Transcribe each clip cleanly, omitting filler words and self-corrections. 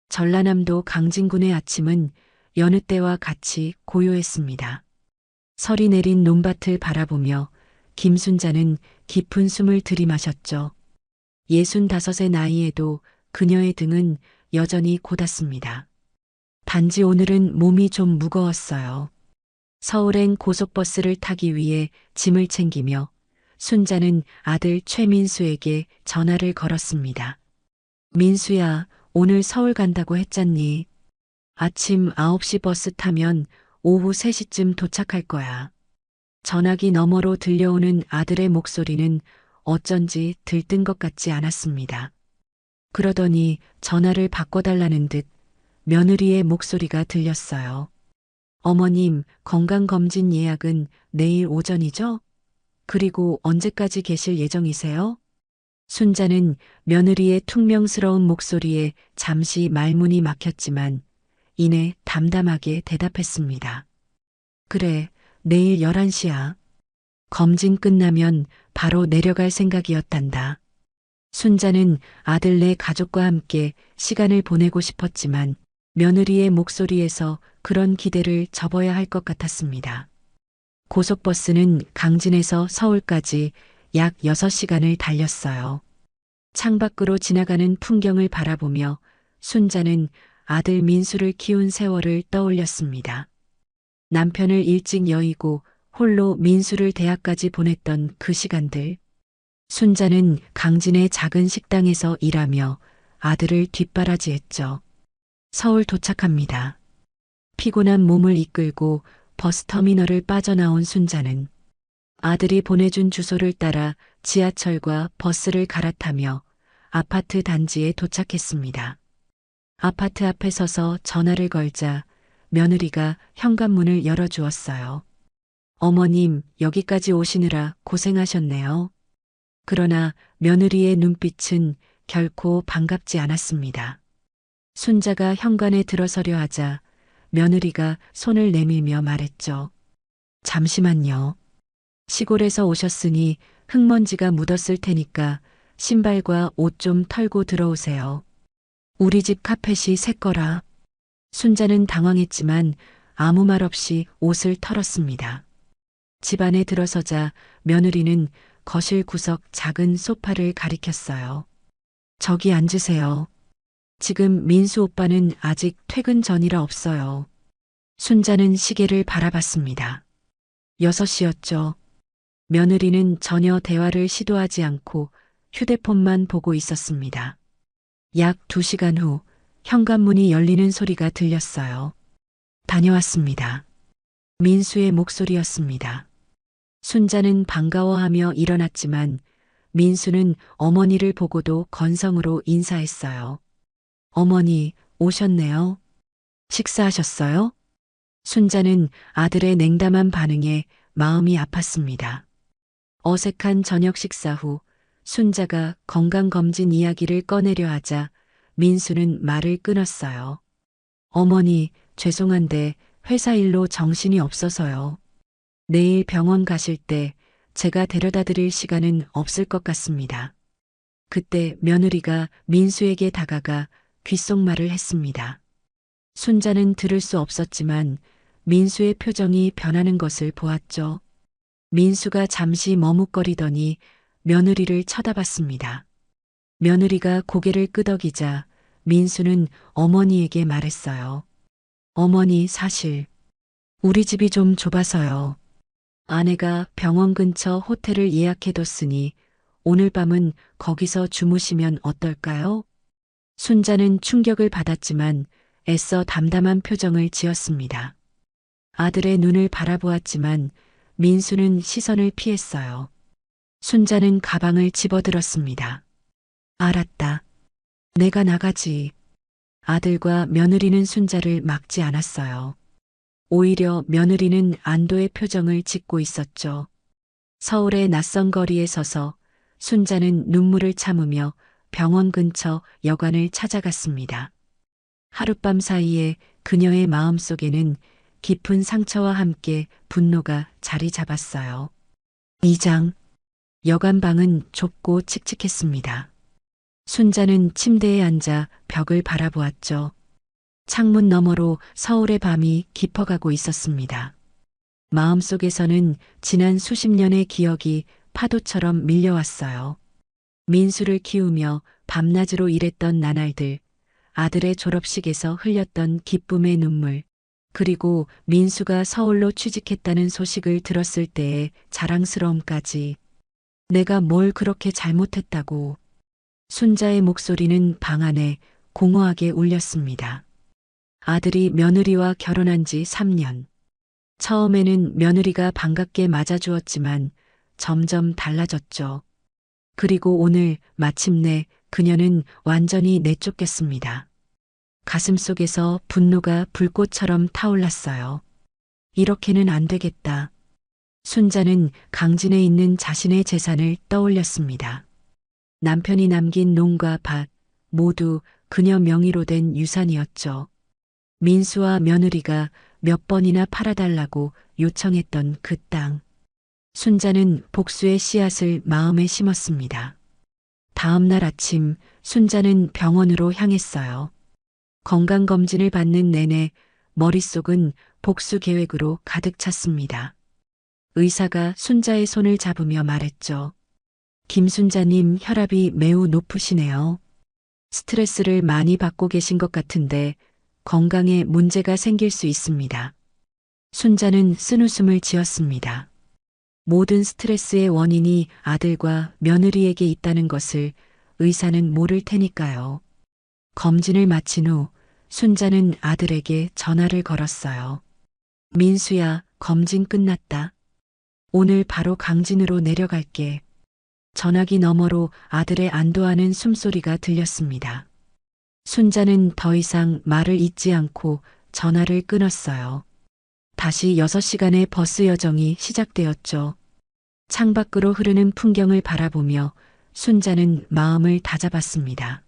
전라남도 강진군의 아침은 여느 때와 같이 고요했습니다. 설이 내린 논밭을 바라보며 김순자는 깊은 숨을 들이마셨죠. 65의 나이에도 그녀의 등은 여전히 고닫습니다. 단지 오늘은 몸이 좀 무거웠어요. 서울행 고속버스를 타기 위해 짐을 챙기며 순자는 아들 최민수에게 전화를 걸었습니다. 민수야, 오늘 서울 간다고 했잖니. 아침 9시 버스 타면 오후 3시쯤 도착할 거야. 전화기 너머로 들려오는 아들의 목소리는 어쩐지 들뜬 것 같지 않았습니다. 그러더니 전화를 바꿔달라는 듯 며느리의 목소리가 들렸어요. 어머님, 건강검진 예약은 내일 오전이죠? 그리고 언제까지 계실 예정이세요? 순자는 며느리의 퉁명스러운 목소리에 잠시 말문이 막혔지만 이내 담담하게 대답했습니다. 그래, 내일 11시야. 검진 끝나면 바로 내려갈 생각이었단다. 순자는 아들네 가족과 함께 시간을 보내고 싶었지만 며느리의 목소리에서 그런 기대를 접어야 할 것 같았습니다. 고속버스는 강진에서 서울까지 약 6시간을 달렸어요. 창밖으로 지나가는 풍경을 바라보며 순자는 아들 민수를 키운 세월을 떠올렸습니다. 남편을 일찍 여의고 홀로 민수를 대학까지 보냈던 그 시간들. 순자는 강진의 작은 식당에서 일하며 아들을 뒷바라지했죠. 서울 도착합니다. 피곤한 몸을 이끌고 버스터미널을 빠져나온 순자는 아들이 보내준 주소를 따라 지하철과 버스를 갈아타며 아파트 단지에 도착했습니다. 아파트 앞에 서서 전화를 걸자 며느리가 현관문을 열어주었어요. 어머님, 여기까지 오시느라 고생하셨네요. 그러나 며느리의 눈빛은 결코 반갑지 않았습니다. 순자가 현관에 들어서려 하자 며느리가 손을 내밀며 말했죠. 잠시만요. 시골에서 오셨으니 흙먼지가 묻었을 테니까 신발과 옷 좀 털고 들어오세요. 우리 집 카펫이 새 거라. 순자는 당황했지만 아무 말 없이 옷을 털었습니다. 집 안에 들어서자 며느리는 거실 구석 작은 소파를 가리켰어요. 저기 앉으세요. 지금 민수 오빠는 아직 퇴근 전이라 없어요. 순자는 시계를 바라봤습니다. 6시였죠. 며느리는 전혀 대화를 시도하지 않고 휴대폰만 보고 있었습니다. 약 2시간 후 현관문이 열리는 소리가 들렸어요. 다녀왔습니다. 민수의 목소리였습니다. 순자는 반가워하며 일어났지만 민수는 어머니를 보고도 건성으로 인사했어요. 어머니, 오셨네요. 식사하셨어요? 순자는 아들의 냉담한 반응에 마음이 아팠습니다. 어색한 저녁 식사 후 순자가 건강검진 이야기를 꺼내려 하자 민수는 말을 끊었어요. 어머니, 죄송한데 회사 일로 정신이 없어서요. 내일 병원 가실 때 제가 데려다 드릴 시간은 없을 것 같습니다. 그때 며느리가 민수에게 다가가 귓속말을 했습니다. 순자는 들을 수 없었지만 민수의 표정이 변하는 것을 보았죠. 민수가 잠시 머뭇거리더니 며느리를 쳐다봤습니다. 며느리가 고개를 끄덕이자 민수는 어머니에게 말했어요. 어머니, 사실 우리 집이 좀 좁아서요. 아내가 병원 근처 호텔을 예약해뒀으니 오늘 밤은 거기서 주무시면 어떨까요? 순자는 충격을 받았지만 애써 담담한 표정을 지었습니다. 아들의 눈을 바라보았지만 민수는 시선을 피했어요. 순자는 가방을 집어들었습니다. 알았다. 내가 나가지. 아들과 며느리는 순자를 막지 않았어요. 오히려 며느리는 안도의 표정을 짓고 있었죠. 서울의 낯선 거리에 서서 순자는 눈물을 참으며 병원 근처 여관을 찾아갔습니다. 하룻밤 사이에 그녀의 마음속에는 깊은 상처와 함께 분노가 자리 잡았어요. 2장. 여관 방은 좁고 칙칙했습니다. 순자는 침대에 앉아 벽을 바라보았죠. 창문 너머로 서울의 밤이 깊어가고 있었습니다. 마음속에서는 지난 수십 년의 기억이 파도처럼 밀려왔어요. 민수를 키우며 밤낮으로 일했던 나날들, 아들의 졸업식에서 흘렸던 기쁨의 눈물, 그리고 민수가 서울로 취직했다는 소식을 들었을 때의 자랑스러움까지. 내가 뭘 그렇게 잘못했다고. 순자의 목소리는 방 안에 공허하게 울렸습니다. 아들이 며느리와 결혼한 지 3년. 처음에는 며느리가 반갑게 맞아주었지만 점점 달라졌죠. 그리고 오늘 마침내 그녀는 완전히 내쫓겼습니다. 가슴속에서 분노가 불꽃처럼 타올랐어요. 이렇게는 안 되겠다. 순자는 강진에 있는 자신의 재산을 떠올렸습니다. 남편이 남긴 농과 밭, 모두 그녀 명의로 된 유산이었죠. 민수와 며느리가 몇 번이나 팔아달라고 요청했던 그 땅. 순자는 복수의 씨앗을 마음에 심었습니다. 다음 날 아침 순자는 병원으로 향했어요. 건강검진을 받는 내내 머릿속은 복수 계획으로 가득 찼습니다. 의사가 순자의 손을 잡으며 말했죠. 김순자님 혈압이 매우 높으시네요. 스트레스를 많이 받고 계신 것 같은데 건강에 문제가 생길 수 있습니다. 순자는 쓴웃음을 지었습니다. 모든 스트레스의 원인이 아들과 며느리에게 있다는 것을 의사는 모를 테니까요. 검진을 마친 후 순자는 아들에게 전화를 걸었어요. 민수야, 검진 끝났다. 오늘 바로 강진으로 내려갈게. 전화기 너머로 아들의 안도하는 숨소리가 들렸습니다. 순자는 더 이상 말을 잇지 않고 전화를 끊었어요. 다시 6시간의 버스 여정이 시작되었죠. 창밖으로 흐르는 풍경을 바라보며 순자는 마음을 다잡았습니다.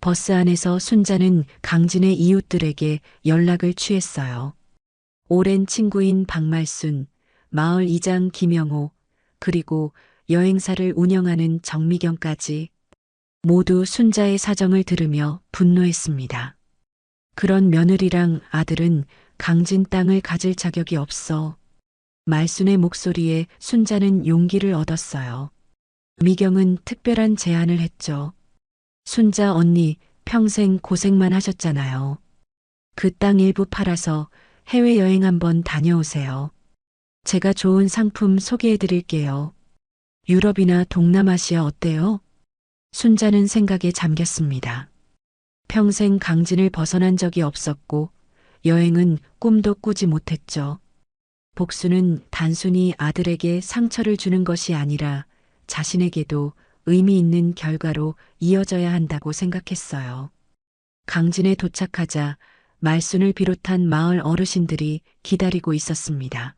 버스 안에서 순자는 강진의 이웃들에게 연락을 취했어요. 오랜 친구인 박말순, 마을 이장 김영호, 그리고 여행사를 운영하는 정미경까지 모두 순자의 사정을 들으며 분노했습니다. 그런 며느리랑 아들은 강진 땅을 가질 자격이 없어. 말순의 목소리에 순자는 용기를 얻었어요. 미경은 특별한 제안을 했죠. 순자 언니 평생 고생만 하셨잖아요. 그 땅 일부 팔아서 해외여행 한번 다녀오세요. 제가 좋은 상품 소개해 드릴게요. 유럽이나 동남아시아 어때요? 순자는 생각에 잠겼습니다. 평생 강진을 벗어난 적이 없었고 여행은 꿈도 꾸지 못했죠. 복수는 단순히 아들에게 상처를 주는 것이 아니라 자신에게도 의미 있는 결과로 이어져야 한다고 생각했어요. 강진에 도착하자 말순을 비롯한 마을 어르신들이 기다리고 있었습니다.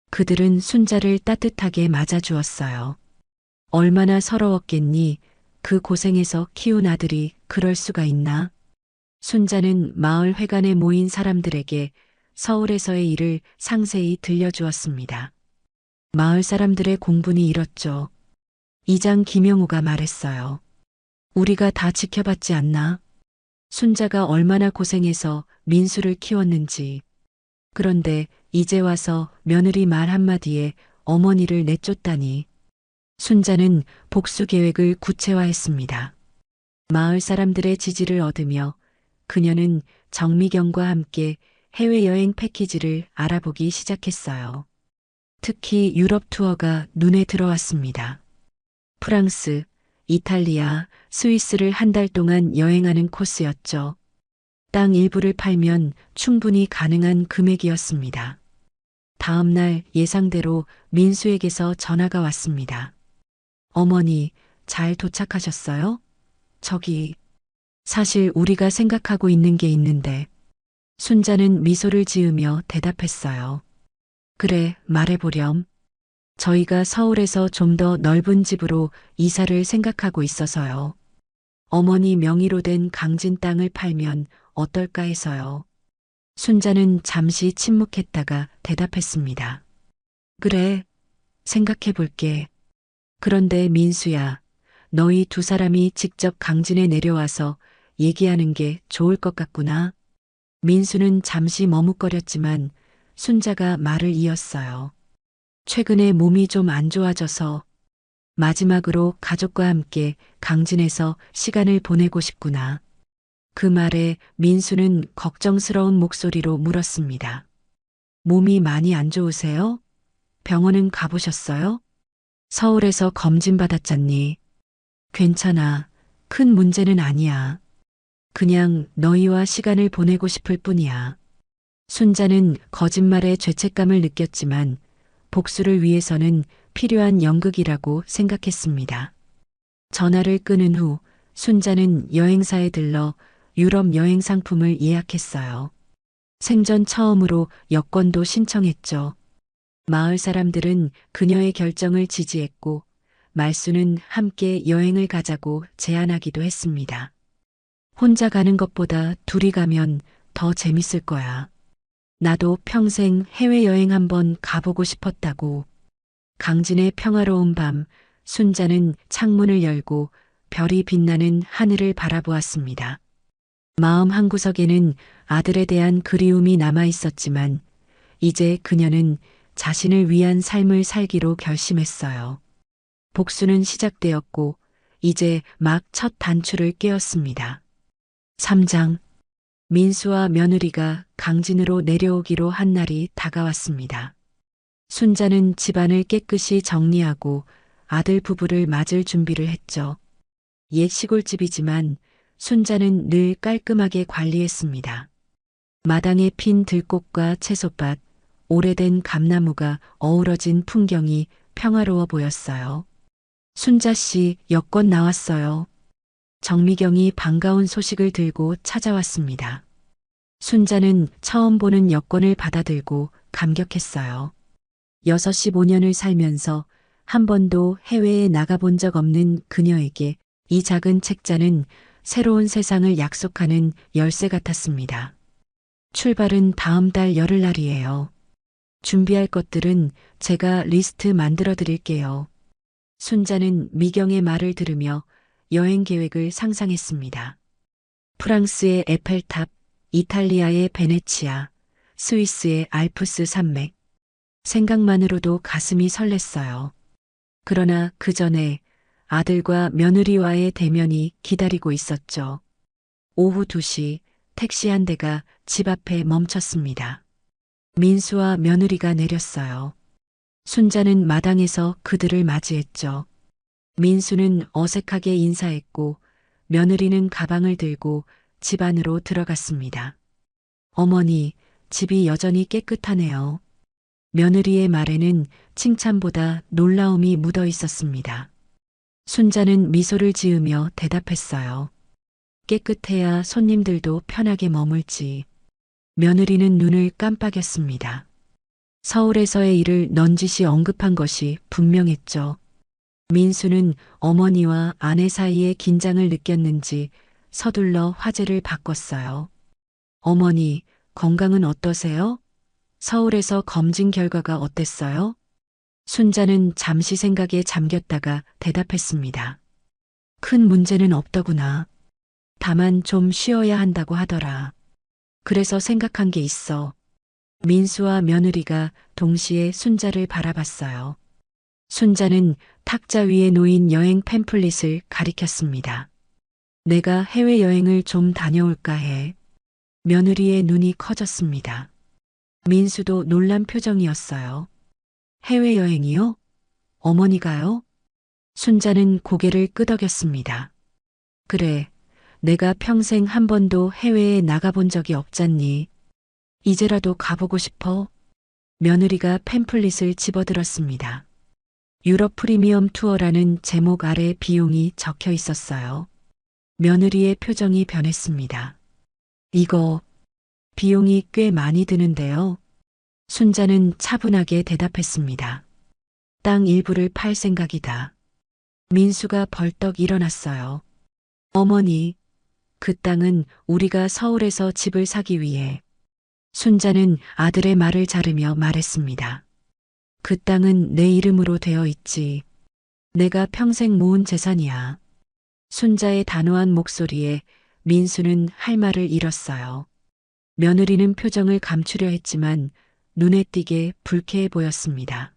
그들은 순자를 따뜻하게 맞아주었어요. 얼마나 서러웠겠니? 그 고생해서 키운 아들이 그럴 수가 있나? 순자는 마을 회관에 모인 사람들에게 서울에서의 일을 상세히 들려주었습니다. 마을 사람들의 공분이 일었죠. 이장 김영호가 말했어요. 우리가 다 지켜봤지 않나? 순자가 얼마나 고생해서 민수를 키웠는지. 그런데 이제 와서 며느리 말 한마디에 어머니를 내쫓다니. 순자는 복수 계획을 구체화했습니다. 마을 사람들의 지지를 얻으며 그녀는 정미경과 함께 해외여행 패키지를 알아보기 시작했어요. 특히 유럽 투어가 눈에 들어왔습니다. 프랑스, 이탈리아, 스위스를 한 달 동안 여행하는 코스였죠. 땅 일부를 팔면 충분히 가능한 금액이었습니다. 다음 날 예상대로 민수에게서 전화가 왔습니다. 어머니, 잘 도착하셨어요? 저기, 사실 우리가 생각하고 있는 게 있는데. 순자는 미소를 지으며 대답했어요. 그래, 말해보렴. 저희가 서울에서 좀 더 넓은 집으로 이사를 생각하고 있어서요. 어머니 명의로 된 강진 땅을 팔면 어떨까 해서요. 순자는 잠시 침묵했다가 대답했습니다. 그래, 생각해 볼게. 그런데 민수야, 너희 두 사람이 직접 강진에 내려와서 얘기하는 게 좋을 것 같구나. 민수는 잠시 머뭇거렸지만 순자가 말을 이었어요. 최근에 몸이 좀 안 좋아져서 마지막으로 가족과 함께 강진에서 시간을 보내고 싶구나. 그 말에 민수는 걱정스러운 목소리로 물었습니다. 몸이 많이 안 좋으세요? 병원은 가보셨어요? 서울에서 검진 받았잖니. 괜찮아. 큰 문제는 아니야. 그냥 너희와 시간을 보내고 싶을 뿐이야. 순자는 거짓말에 죄책감을 느꼈지만 복수를 위해서는 필요한 연극이라고 생각했습니다. 전화를 끊은 후 순자는 여행사에 들러 유럽 여행 상품을 예약했어요. 생전 처음으로 여권도 신청했죠. 마을 사람들은 그녀의 결정을 지지했고 말수는 함께 여행을 가자고 제안하기도 했습니다. 혼자 가는 것보다 둘이 가면 더 재밌을 거야. 나도 평생 해외여행 한번 가보고 싶었다고. 강진의 평화로운 밤, 순자는 창문을 열고 별이 빛나는 하늘을 바라보았습니다. 마음 한구석에는 아들에 대한 그리움이 남아 있었지만 이제 그녀는 자신을 위한 삶을 살기로 결심했어요. 복수는 시작되었고 이제 막 첫 단추를 꿰었습니다. 3장. 민수와 며느리가 강진으로 내려오기로 한 날이 다가왔습니다. 순자는 집안을 깨끗이 정리하고 아들 부부를 맞을 준비를 했죠. 옛 시골집이지만 순자는 늘 깔끔하게 관리했습니다. 마당에 핀 들꽃과 채소밭, 오래된 감나무가 어우러진 풍경이 평화로워 보였어요. 순자 씨, 여권 나왔어요. 정미경이 반가운 소식을 들고 찾아왔습니다. 순자는 처음 보는 여권을 받아들고 감격했어요. 6-5년을 살면서 한 번도 해외에 나가본 적 없는 그녀에게 이 작은 책자는 새로운 세상을 약속하는 열쇠 같았습니다. 출발은 다음 달 열흘날이에요. 준비할 것들은 제가 리스트 만들어 드릴게요. 순자는 미경의 말을 들으며 여행 계획을 상상했습니다. 프랑스의 에펠탑, 이탈리아의 베네치아, 스위스의 알프스 산맥. 생각만으로도 가슴이 설렜어요. 그러나 그 전에 아들과 며느리와의 대면이 기다리고 있었죠. 오후 2시 택시 한 대가 집 앞에 멈췄습니다. 민수와 며느리가 내렸어요. 순자는 마당에서 그들을 맞이했죠. 민수는 어색하게 인사했고 며느리는 가방을 들고 집 안으로 들어갔습니다. 어머니, 집이 여전히 깨끗하네요. 며느리의 말에는 칭찬보다 놀라움이 묻어 있었습니다. 순자는 미소를 지으며 대답했어요. 깨끗해야 손님들도 편하게 머물지. 며느리는 눈을 깜빡였습니다. 서울에서의 일을 넌지시 언급한 것이 분명했죠. 민수는 어머니와 아내 사이의 긴장을 느꼈는지 서둘러 화제를 바꿨어요. 어머니, 건강은 어떠세요? 서울에서 검진 결과가 어땠어요? 순자는 잠시 생각에 잠겼다가 대답했습니다. 큰 문제는 없더구나. 다만 좀 쉬어야 한다고 하더라. 그래서 생각한 게 있어. 민수와 며느리가 동시에 순자를 바라봤어요. 순자는 탁자 위에 놓인 여행 팸플릿을 가리켰습니다. 내가 해외여행을 좀 다녀올까 해. 며느리의 눈이 커졌습니다. 민수도 놀란 표정이었어요. 해외여행이요? 어머니가요? 순자는 고개를 끄덕였습니다. 그래, 내가 평생 한 번도 해외에 나가본 적이 없잖니. 이제라도 가보고 싶어? 며느리가 팸플릿을 집어들었습니다. 유럽 프리미엄 투어라는 제목 아래 비용이 적혀 있었어요. 며느리의 표정이 변했습니다. 이거 비용이 꽤 많이 드는데요. 순자는 차분하게 대답했습니다. 땅 일부를 팔 생각이다. 민수가 벌떡 일어났어요. 어머니, 그 땅은 우리가 서울에서 집을 사기 위해. 순자는 아들의 말을 자르며 말했습니다. 그 땅은 내 이름으로 되어 있지. 내가 평생 모은 재산이야. 순자의 단호한 목소리에 민수는 할 말을 잃었어요. 며느리는 표정을 감추려 했지만 눈에 띄게 불쾌해 보였습니다.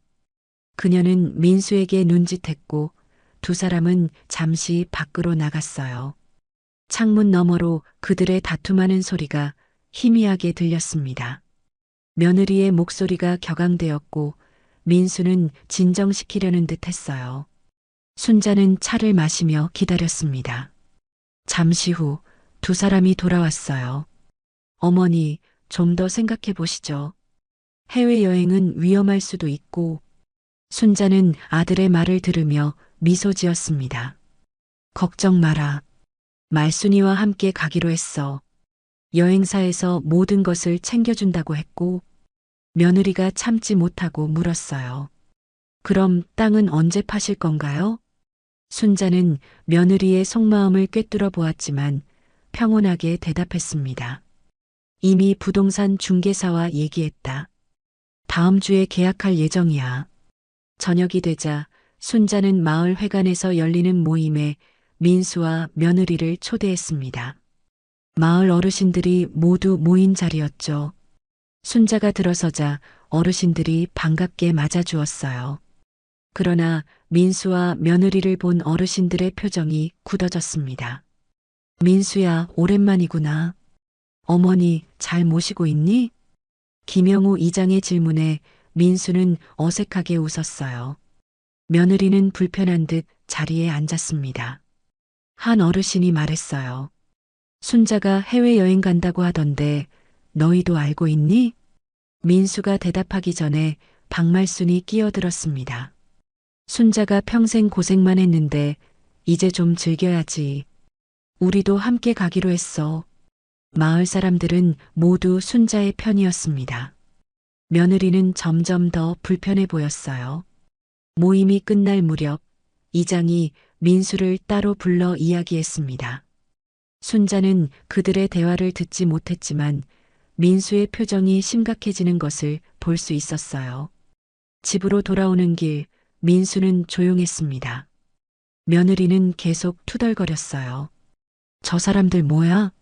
그녀는 민수에게 눈짓했고 두 사람은 잠시 밖으로 나갔어요. 창문 너머로 그들의 다툼하는 소리가 희미하게 들렸습니다. 며느리의 목소리가 격앙되었고 민수는 진정시키려는 듯 했어요. 순자는 차를 마시며 기다렸습니다. 잠시 후 두 사람이 돌아왔어요. 어머니, 좀 더 생각해 보시죠. 해외여행은 위험할 수도 있고. 순자는 아들의 말을 들으며 미소 지었습니다. 걱정 마라. 말순이와 함께 가기로 했어. 여행사에서 모든 것을 챙겨준다고 했고. 며느리가 참지 못하고 물었어요. 그럼 땅은 언제 파실 건가요? 순자는 며느리의 속마음을 꿰뚫어 보았지만 평온하게 대답했습니다. 이미 부동산 중개사와 얘기했다. 다음 주에 계약할 예정이야. 저녁이 되자 순자는 마을 회관에서 열리는 모임에 민수와 며느리를 초대했습니다. 마을 어르신들이 모두 모인 자리였죠. 순자가 들어서자 어르신들이 반갑게 맞아주었어요. 그러나 민수와 며느리를 본 어르신들의 표정이 굳어졌습니다. 민수야, 오랜만이구나. 어머니, 잘 모시고 있니? 김영우 이장의 질문에 민수는 어색하게 웃었어요. 며느리는 불편한 듯 자리에 앉았습니다. 한 어르신이 말했어요. 순자가 해외여행 간다고 하던데 너희도 알고 있니? 민수가 대답하기 전에 박말순이 끼어들었습니다. 순자가 평생 고생만 했는데 이제 좀 즐겨야지. 우리도 함께 가기로 했어. 마을 사람들은 모두 순자의 편이었습니다. 며느리는 점점 더 불편해 보였어요. 모임이 끝날 무렵 이장이 민수를 따로 불러 이야기했습니다. 순자는 그들의 대화를 듣지 못했지만 민수의 표정이 심각해지는 것을 볼 수 있었어요. 집으로 돌아오는 길 민수는 조용했습니다. 며느리는 계속 투덜거렸어요. 저 사람들 뭐야?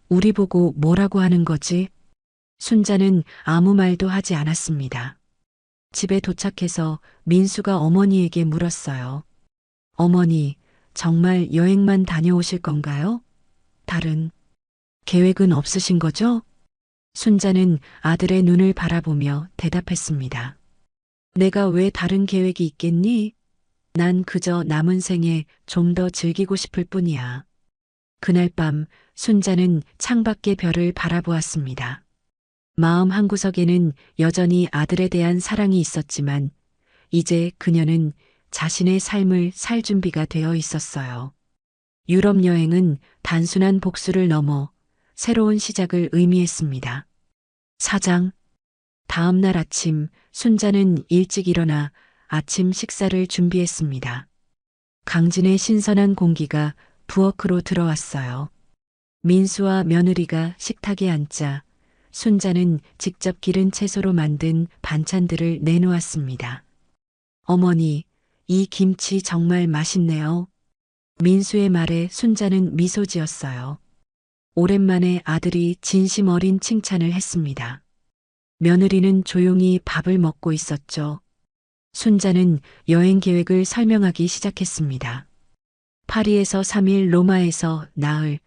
우리 보고 뭐라고 하는 거지? 순자는 아무 말도 하지 않았습니다. 집에 도착해서 민수가 어머니에게 물었어요. 어머니, 정말 여행만 다녀오실 건가요? 다른 계획은 없으신 거죠? 순자는 아들의 눈을 바라보며 대답했습니다. 내가 왜 다른 계획이 있겠니? 난 그저 남은 생에 좀 더 즐기고 싶을 뿐이야. 그날 밤 순자는 창밖의 별을 바라보았습니다. 마음 한구석에는 여전히 아들에 대한 사랑이 있었지만 이제 그녀는 자신의 삶을 살 준비가 되어 있었어요. 유럽 여행은 단순한 복수를 넘어 새로운 시작을 의미했습니다. 사장, 다음 날 아침 순자는 일찍 일어나 아침 식사를 준비했습니다. 강진의 신선한 공기가 부엌으로 들어왔어요. 민수와 며느리가 식탁에 앉자 순자는 직접 기른 채소로 만든 반찬들을 내놓았습니다. 어머니, 이 김치 정말 맛있네요. 민수의 말에 순자는 미소 지었어요. 오랜만에 아들이 진심 어린 칭찬을 했습니다. 며느리는 조용히 밥을 먹고 있었죠. 순자는 여행 계획을 설명하기 시작했습니다. 파리에서 3일, 로마에서 나흘,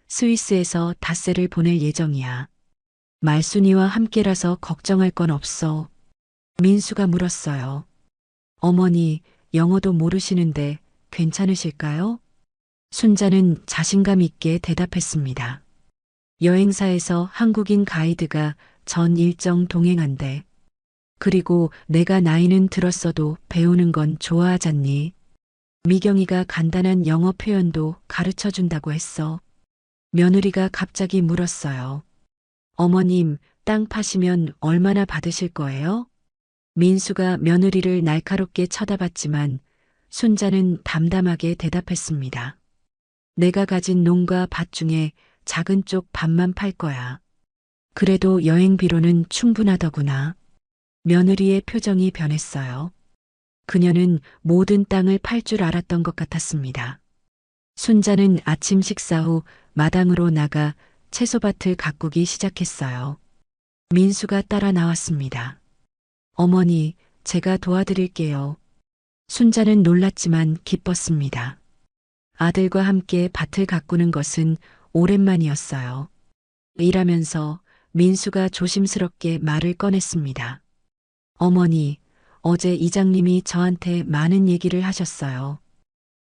스위스에서 닷새를 보낼 예정이야. 말순이와 함께라서 걱정할 건 없어. 민수가 물었어요. 어머니, 영어도 모르시는데 괜찮으실까요? 순자는 자신감 있게 대답했습니다. 여행사에서 한국인 가이드가 전 일정 동행한대. 그리고 내가 나이는 들었어도 배우는 건 좋아하잖니. 미경이가 간단한 영어 표현도 가르쳐 준다고 했어. 며느리가 갑자기 물었어요. 어머님, 땅 파시면 얼마나 받으실 거예요? 민수가 며느리를 날카롭게 쳐다봤지만 순자는 담담하게 대답했습니다. 내가 가진 농가 밭 중에 작은 쪽 밭만 팔 거야. 그래도 여행비로는 충분하더구나. 며느리의 표정이 변했어요. 그녀는 모든 땅을 팔 줄 알았던 것 같았습니다. 순자는 아침 식사 후 마당으로 나가 채소밭을 가꾸기 시작했어요. 민수가 따라 나왔습니다. 어머니, 제가 도와드릴게요. 순자는 놀랐지만 기뻤습니다. 아들과 함께 밭을 가꾸는 것은 오랜만이었어요. 일하면서 민수가 조심스럽게 말을 꺼냈습니다. 어머니, 어제 이장님이 저한테 많은 얘기를 하셨어요.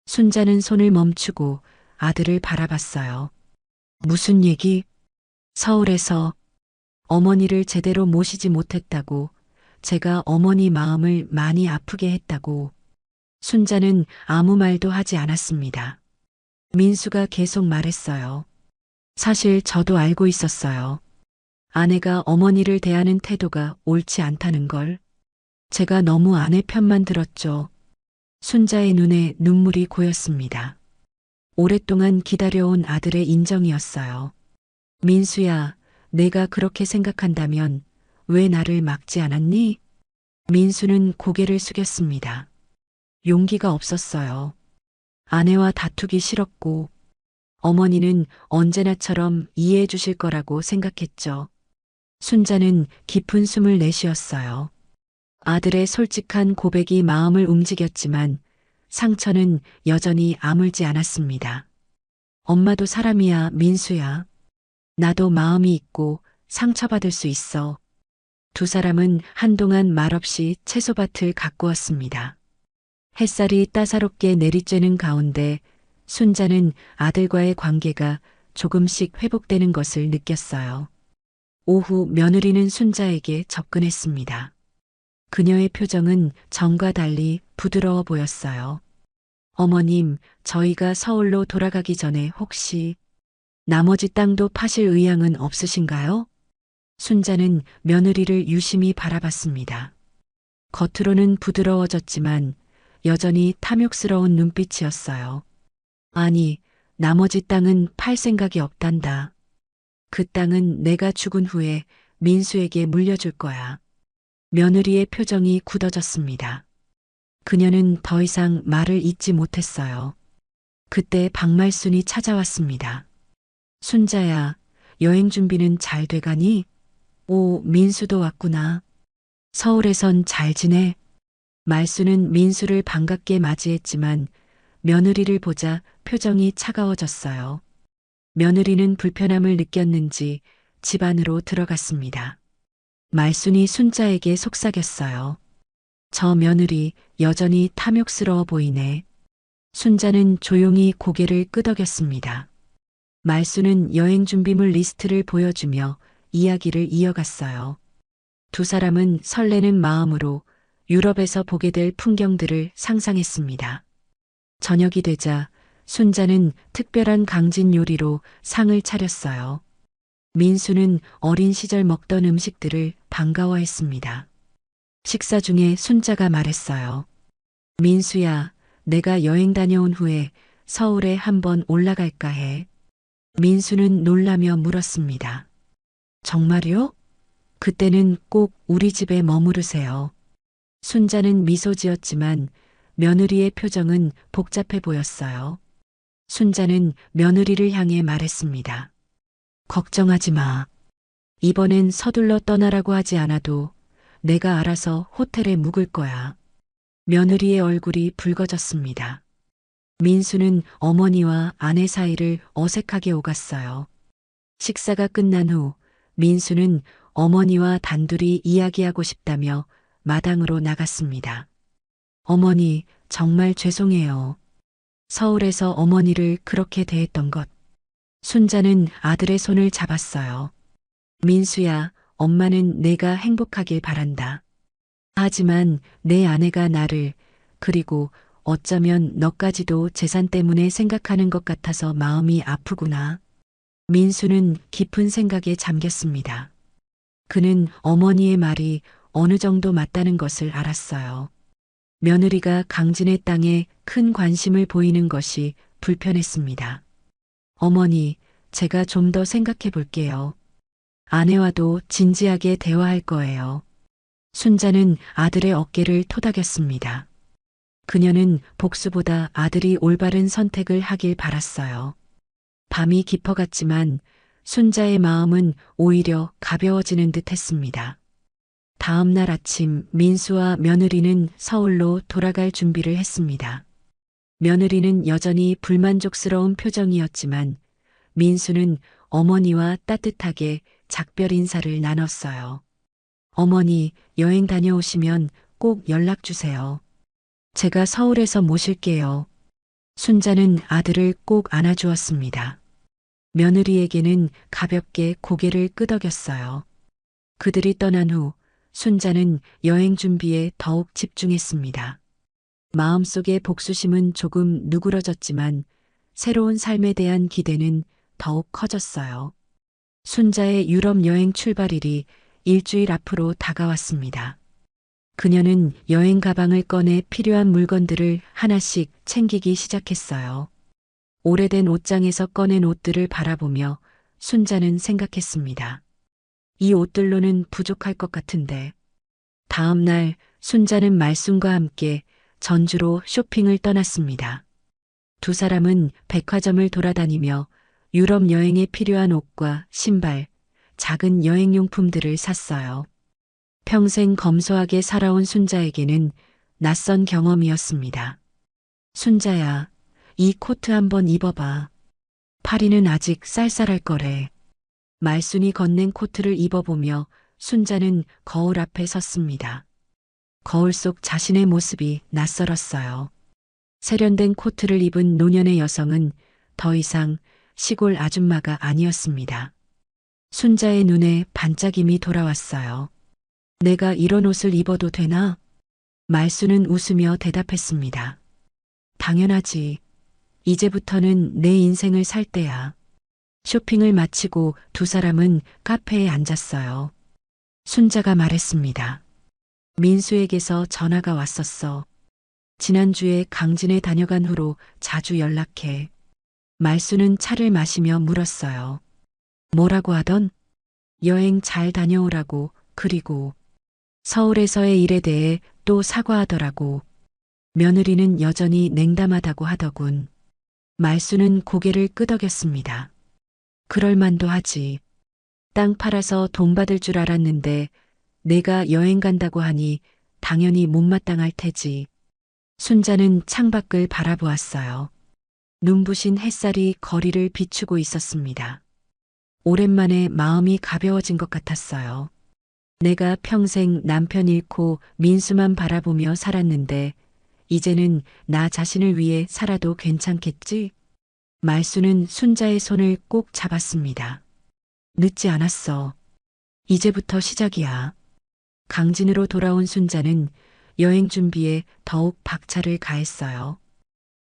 순자는 손을 멈추고 아들을 바라봤어요. 무슨 얘기? 서울에서 어머니를 제대로 모시지 못했다고, 제가 어머니 마음을 많이 아프게 했다고. 순자는 아무 말도 하지 않았습니다. 민수가 계속 말했어요. 사실 저도 알고 있었어요. 아내가 어머니를 대하는 태도가 옳지 않다는 걸. 제가 너무 아내 편만 들었죠. 순자의 눈에 눈물이 고였습니다. 오랫동안 기다려온 아들의 인정이었어요. 민수야, 내가 그렇게 생각한다면 왜 나를 막지 않았니? 민수는 고개를 숙였습니다. 용기가 없었어요. 아내와 다투기 싫었고, 어머니는 언제나처럼 이해해 주실 거라고 생각했죠. 순자는 깊은 숨을 내쉬었어요. 아들의 솔직한 고백이 마음을 움직였지만 상처는 여전히 아물지 않았습니다. 엄마도 사람이야, 민수야. 나도 마음이 있고 상처받을 수 있어. 두 사람은 한동안 말없이 채소밭을 가꾸었습니다. 햇살이 따사롭게 내리쬐는 가운데 순자는 아들과의 관계가 조금씩 회복되는 것을 느꼈어요. 오후 며느리는 순자에게 접근했습니다. 그녀의 표정은 전과 달리 부드러워 보였어요. 어머님, 저희가 서울로 돌아가기 전에 혹시 나머지 땅도 파실 의향은 없으신가요? 순자는 며느리를 유심히 바라봤습니다. 겉으로는 부드러워졌지만 여전히 탐욕스러운 눈빛이었어요. 아니, 나머지 땅은 팔 생각이 없단다. 그 땅은 내가 죽은 후에 민수에게 물려줄 거야. 며느리의 표정이 굳어졌습니다. 그녀는 더 이상 말을 잇지 못했어요. 그때 박말순이 찾아왔습니다. 순자야, 여행 준비는 잘 돼가니? 오, 민수도 왔구나. 서울에선 잘 지내? 말순은 민수를 반갑게 맞이했지만 며느리를 보자 표정이 차가워졌어요. 며느리는 불편함을 느꼈는지 집 안으로 들어갔습니다. 말순이 순자에게 속삭였어요. 저 며느리 여전히 탐욕스러워 보이네. 순자는 조용히 고개를 끄덕였습니다. 말순은 여행 준비물 리스트를 보여주며 이야기를 이어갔어요. 두 사람은 설레는 마음으로 유럽에서 보게 될 풍경들을 상상했습니다. 저녁이 되자 순자는 특별한 강진 요리로 상을 차렸어요. 민수는 어린 시절 먹던 음식들을 반가워했습니다. 식사 중에 순자가 말했어요. 민수야, 내가 여행 다녀온 후에 서울에 한번 올라갈까 해. 민수는 놀라며 물었습니다. 정말요? 그때는 꼭 우리 집에 머무르세요. 순자는 미소 지었지만 며느리의 표정은 복잡해 보였어요. 순자는 며느리를 향해 말했습니다. 걱정하지 마. 이번엔 서둘러 떠나라고 하지 않아도 내가 알아서 호텔에 묵을 거야. 며느리의 얼굴이 붉어졌습니다. 민수는 어머니와 아내 사이를 어색하게 오갔어요. 식사가 끝난 후 민수는 어머니와 단둘이 이야기하고 싶다며 마당으로 나갔습니다. 어머니, 정말 죄송해요. 서울에서 어머니를 그렇게 대했던 것. 순자는 아들의 손을 잡았어요. 민수야, 엄마는 내가 행복하길 바란다. 하지만 내 아내가 나를, 그리고 어쩌면 너까지도 재산 때문에 생각하는 것 같아서 마음이 아프구나. 민수는 깊은 생각에 잠겼습니다. 그는 어머니의 말이 어느 정도 맞다는 것을 알았어요. 며느리가 강진의 땅에 큰 관심을 보이는 것이 불편했습니다. 어머니, 제가 좀 더 생각해 볼게요. 아내와도 진지하게 대화할 거예요. 순자는 아들의 어깨를 토닥였습니다. 그녀는 복수보다 아들이 올바른 선택을 하길 바랐어요. 밤이 깊어갔지만 순자의 마음은 오히려 가벼워지는 듯 했습니다. 다음 날 아침 민수와 며느리는 서울로 돌아갈 준비를 했습니다. 며느리는 여전히 불만족스러운 표정이었지만 민수는 어머니와 따뜻하게 작별 인사를 나눴어요. 어머니, 여행 다녀오시면 꼭 연락 주세요. 제가 서울에서 모실게요. 순자는 아들을 꼭 안아주었습니다. 며느리에게는 가볍게 고개를 끄덕였어요. 그들이 떠난 후 순자는 여행 준비에 더욱 집중했습니다. 마음속의 복수심은 조금 누그러졌지만 새로운 삶에 대한 기대는 더욱 커졌어요. 순자의 유럽 여행 출발일이 일주일 앞으로 다가왔습니다. 그녀는 여행 가방을 꺼내 필요한 물건들을 하나씩 챙기기 시작했어요. 오래된 옷장에서 꺼낸 옷들을 바라보며 순자는 생각했습니다. 이 옷들로는 부족할 것 같은데. 다음 날 순자는 말순과 함께 전주로 쇼핑을 떠났습니다. 두 사람은 백화점을 돌아다니며 유럽 여행에 필요한 옷과 신발, 작은 여행용품들을 샀어요. 평생 검소하게 살아온 순자에게는 낯선 경험이었습니다. 순자야, 이 코트 한번 입어봐. 파리는 아직 쌀쌀할 거래. 말순이 건넨 코트를 입어보며 순자는 거울 앞에 섰습니다. 거울 속 자신의 모습이 낯설었어요. 세련된 코트를 입은 노년의 여성은 더 이상 시골 아줌마가 아니었습니다. 순자의 눈에 반짝임이 돌아왔어요. 내가 이런 옷을 입어도 되나? 말순은 웃으며 대답했습니다. 당연하지. 이제부터는 내 인생을 살 때야. 쇼핑을 마치고 두 사람은 카페에 앉았어요. 순자가 말했습니다. 민수에게서 전화가 왔었어. 지난주에 강진에 다녀간 후로 자주 연락해. 말수는 차를 마시며 물었어요. 뭐라고 하던? 여행 잘 다녀오라고, 그리고 서울에서의 일에 대해 또 사과하더라고. 며느리는 여전히 냉담하다고 하더군. 말수는 고개를 끄덕였습니다. 그럴 만도 하지. 땅 팔아서 돈 받을 줄 알았는데 내가 여행 간다고 하니 당연히 못마땅할 테지. 순자는 창밖을 바라보았어요. 눈부신 햇살이 거리를 비추고 있었습니다. 오랜만에 마음이 가벼워진 것 같았어요. 내가 평생 남편 잃고 민수만 바라보며 살았는데 이제는 나 자신을 위해 살아도 괜찮겠지? 말수는 순자의 손을 꼭 잡았습니다. 늦지 않았어. 이제부터 시작이야. 강진으로 돌아온 순자는 여행 준비에 더욱 박차를 가했어요.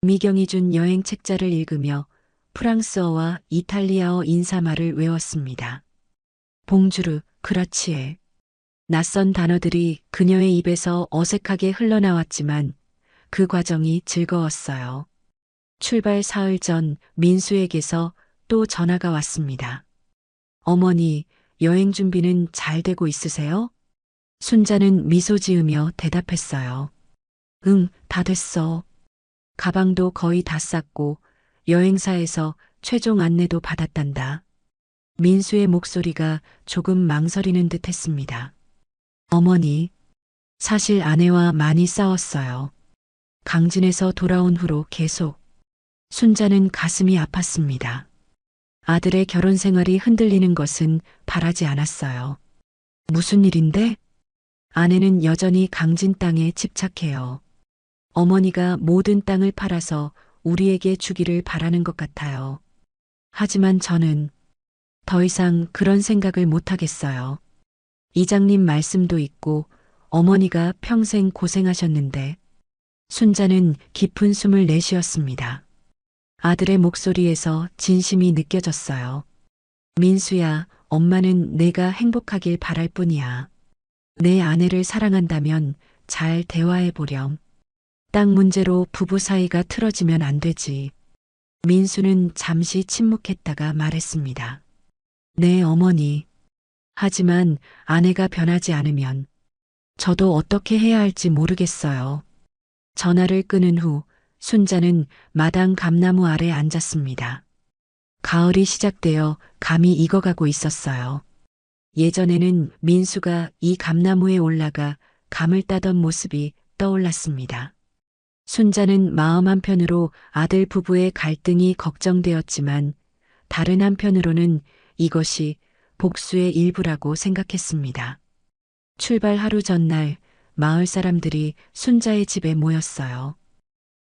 미경이 준 여행 책자를 읽으며 프랑스어와 이탈리아어 인사말을 외웠습니다. 봉주르, 그라치에. 낯선 단어들이 그녀의 입에서 어색하게 흘러나왔지만 그 과정이 즐거웠어요. 출발 사흘 전 민수에게서 또 전화가 왔습니다. 어머니, 여행 준비는 잘 되고 있으세요? 순자는 미소 지으며 대답했어요. 응, 다 됐어. 가방도 거의 다 쌌고 여행사에서 최종 안내도 받았단다. 민수의 목소리가 조금 망설이는 듯 했습니다. 어머니, 사실 아내와 많이 싸웠어요. 강진에서 돌아온 후로 계속. 순자는 가슴이 아팠습니다. 아들의 결혼 생활이 흔들리는 것은 바라지 않았어요. 무슨 일인데? 아내는 여전히 강진 땅에 집착해요. 어머니가 모든 땅을 팔아서 우리에게 주기를 바라는 것 같아요. 하지만 저는 더 이상 그런 생각을 못 하겠어요. 이장님 말씀도 있고 어머니가 평생 고생하셨는데. 순자는 깊은 숨을 내쉬었습니다. 아들의 목소리에서 진심이 느껴졌어요. 민수야, 엄마는 내가 행복하길 바랄 뿐이야. 내 아내를 사랑한다면 잘 대화해 보렴. 땅 문제로 부부 사이가 틀어지면 안 되지. 민수는 잠시 침묵했다가 말했습니다. 네, 어머니. 하지만 아내가 변하지 않으면 저도 어떻게 해야 할지 모르겠어요. 전화를 끊은 후 순자는 마당 감나무 아래 앉았습니다. 가을이 시작되어 감이 익어가고 있었어요. 예전에는 민수가 이 감나무에 올라가 감을 따던 모습이 떠올랐습니다. 순자는 마음 한편으로 아들 부부의 갈등이 걱정되었지만 다른 한편으로는 이것이 복수의 일부라고 생각했습니다. 출발 하루 전날 마을 사람들이 순자의 집에 모였어요.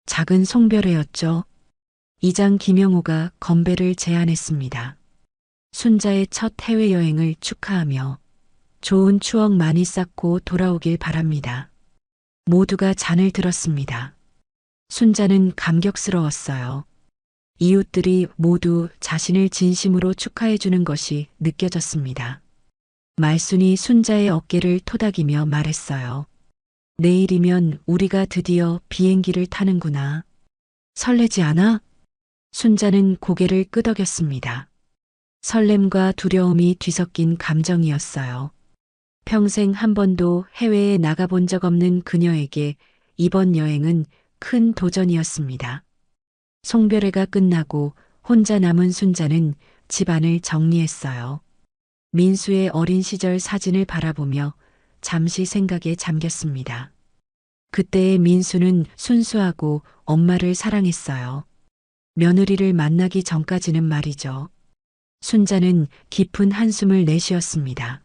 작은 송별회였죠. 이장 김영호가 건배를 제안했습니다. 순자의 첫 해외여행을 축하하며 좋은 추억 많이 쌓고 돌아오길 바랍니다. 모두가 잔을 들었습니다. 순자는 감격스러웠어요. 이웃들이 모두 자신을 진심으로 축하해주는 것이 느껴졌습니다. 말순이 순자의 어깨를 토닥이며 말했어요. 내일이면 우리가 드디어 비행기를 타는구나. 설레지 않아? 순자는 고개를 끄덕였습니다. 설렘과 두려움이 뒤섞인 감정이었어요. 평생 한 번도 해외에 나가본 적 없는 그녀에게 이번 여행은 큰 도전이었습니다. 송별회가 끝나고 혼자 남은 순자는 집안을 정리했어요. 민수의 어린 시절 사진을 바라보며 잠시 생각에 잠겼습니다. 그때의 민수는 순수하고 엄마를 사랑했어요. 며느리를 만나기 전까지는 말이죠. 순자는 깊은 한숨을 내쉬었습니다.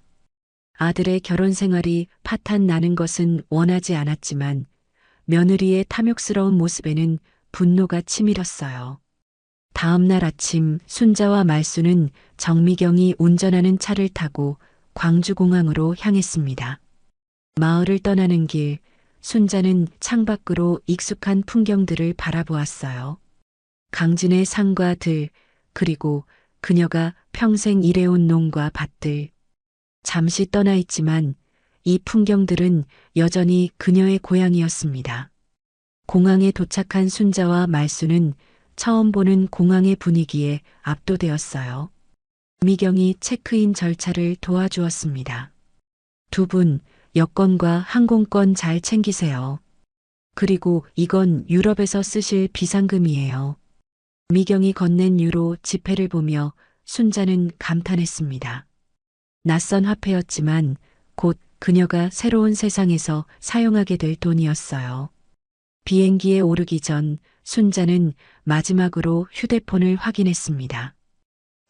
아들의 결혼 생활이 파탄 나는 것은 원하지 않았지만 며느리의 탐욕스러운 모습에는 분노가 치밀었어요. 다음 날 아침 순자와 말수는 정미경이 운전하는 차를 타고 광주공항으로 향했습니다. 마을을 떠나는 길, 순자는 창밖으로 익숙한 풍경들을 바라보았어요. 강진의 산과 들, 그리고 그녀가 평생 일해온 농과 밭들. 잠시 떠나 있지만 이 풍경들은 여전히 그녀의 고향이었습니다. 공항에 도착한 순자와 말수는 처음 보는 공항의 분위기에 압도되었어요. 미경이 체크인 절차를 도와주었습니다. 두 분, 여권과 항공권 잘 챙기세요. 그리고 이건 유럽에서 쓰실 비상금이에요. 미경이 건넨 유로 지폐를 보며 순자는 감탄했습니다. 낯선 화폐였지만 곧 그녀가 새로운 세상에서 사용하게 될 돈이었어요. 비행기에 오르기 전 순자는 마지막으로 휴대폰을 확인했습니다.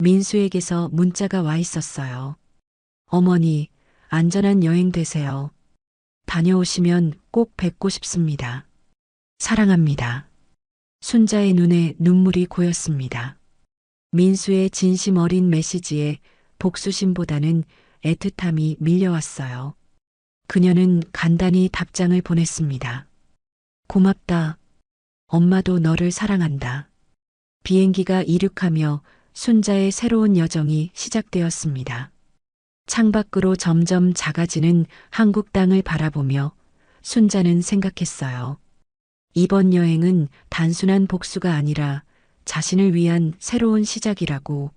민수에게서 문자가 와 있었어요. 어머니, 안전한 여행 되세요. 다녀오시면 꼭 뵙고 싶습니다. 사랑합니다. 순자의 눈에 눈물이 고였습니다. 민수의 진심 어린 메시지에 복수심보다는 애틋함이 밀려왔어요. 그녀는 간단히 답장을 보냈습니다. 고맙다. 엄마도 너를 사랑한다. 비행기가 이륙하며 순자의 새로운 여정이 시작되었습니다. 창밖으로 점점 작아지는 한국 땅을 바라보며 순자는 생각했어요. 이번 여행은 단순한 복수가 아니라 자신을 위한 새로운 시작이라고.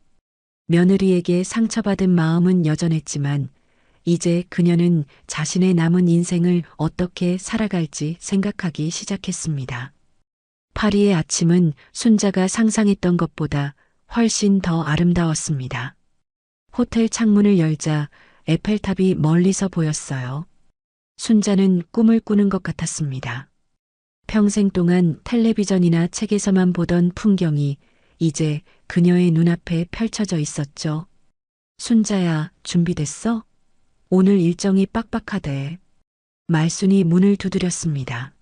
며느리에게 상처받은 마음은 여전했지만 이제 그녀는 자신의 남은 인생을 어떻게 살아갈지 생각하기 시작했습니다. 파리의 아침은 순자가 상상했던 것보다 훨씬 더 아름다웠습니다. 호텔 창문을 열자 에펠탑이 멀리서 보였어요. 순자는 꿈을 꾸는 것 같았습니다. 평생 동안 텔레비전이나 책에서만 보던 풍경이 이제 그녀의 눈앞에 펼쳐져 있었죠. 순자야, 준비됐어? 오늘 일정이 빡빡하대. 말순이 문을 두드렸습니다.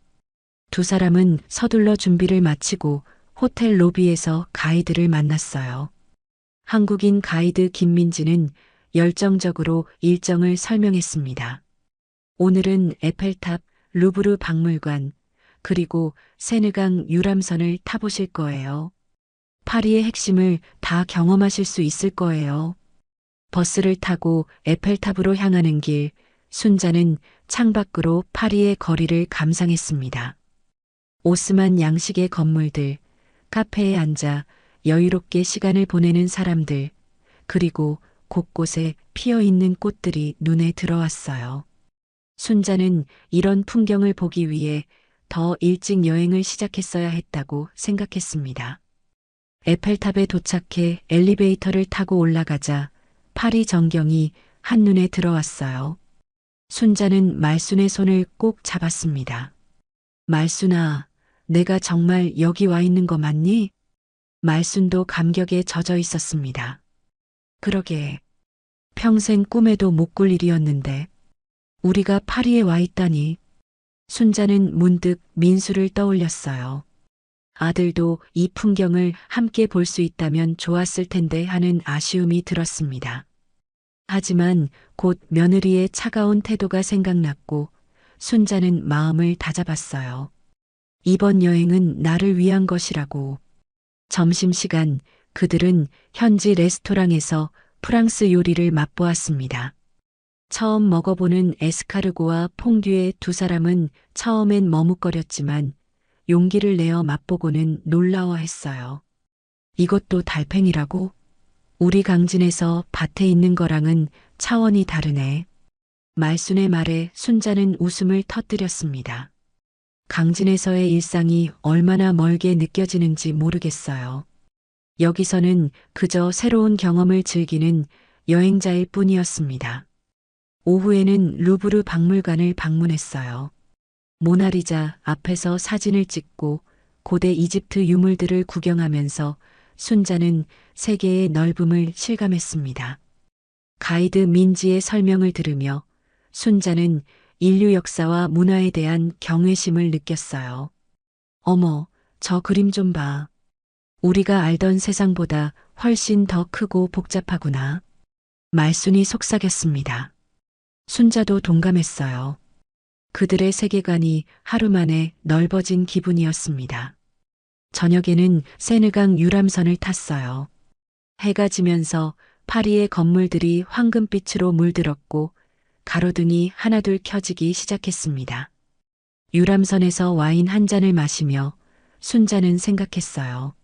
두 사람은 서둘러 준비를 마치고 호텔 로비에서 가이드를 만났어요. 한국인 가이드 김민지는 열정적으로 일정을 설명했습니다. 오늘은 에펠탑, 루브르 박물관, 그리고 세느강 유람선을 타보실 거예요. 파리의 핵심을 다 경험하실 수 있을 거예요. 버스를 타고 에펠탑으로 향하는 길, 순자는 창밖으로 파리의 거리를 감상했습니다. 오스만 양식의 건물들, 카페에 앉아 여유롭게 시간을 보내는 사람들, 그리고 곳곳에 피어있는 꽃들이 눈에 들어왔어요. 순자는 이런 풍경을 보기 위해 더 일찍 여행을 시작했어야 했다고 생각했습니다. 에펠탑에 도착해 엘리베이터를 타고 올라가자 파리 전경이 한눈에 들어왔어요. 순자는 말순의 손을 꼭 잡았습니다. 말순아, 내가 정말 여기 와 있는 거 맞니? 말순도 감격에 젖어 있었습니다. 그러게. 평생 꿈에도 못 꿀 일이었는데 우리가 파리에 와 있다니. 순자는 문득 민수를 떠올렸어요. 아들도 이 풍경을 함께 볼 수 있다면 좋았을 텐데 하는 아쉬움이 들었습니다. 하지만 곧 며느리의 차가운 태도가 생각났고 순자는 마음을 다잡았어요. 이번 여행은 나를 위한 것이라고. 점심시간 그들은 현지 레스토랑에서 프랑스 요리를 맛보았습니다. 처음 먹어보는 에스카르고와 퐁듀에 두 사람은 처음엔 머뭇거렸지만 용기를 내어 맛보고는 놀라워했어요. 이것도 달팽이라고? 우리 강진에서 밭에 있는 거랑은 차원이 다르네. 말순의 말에 순자는 웃음을 터뜨렸습니다. 강진에서의 일상이 얼마나 멀게 느껴지는지 모르겠어요. 여기서는 그저 새로운 경험을 즐기는 여행자일 뿐이었습니다. 오후에는 루브르 박물관을 방문했어요. 모나리자 앞에서 사진을 찍고 고대 이집트 유물들을 구경하면서 순자는 세계의 넓음을 실감했습니다. 가이드 민지의 설명을 들으며 순자는 인류 역사와 문화에 대한 경외심을 느꼈어요. 어머, 저 그림 좀 봐. 우리가 알던 세상보다 훨씬 더 크고 복잡하구나. 말순이 속삭였습니다. 순자도 동감했어요. 그들의 세계관이 하루 만에 넓어진 기분이었습니다. 저녁에는 세느강 유람선을 탔어요. 해가 지면서 파리의 건물들이 황금빛으로 물들었고 가로등이 하나둘 켜지기 시작했습니다. 유람선에서 와인 한 잔을 마시며 순자는 생각했어요.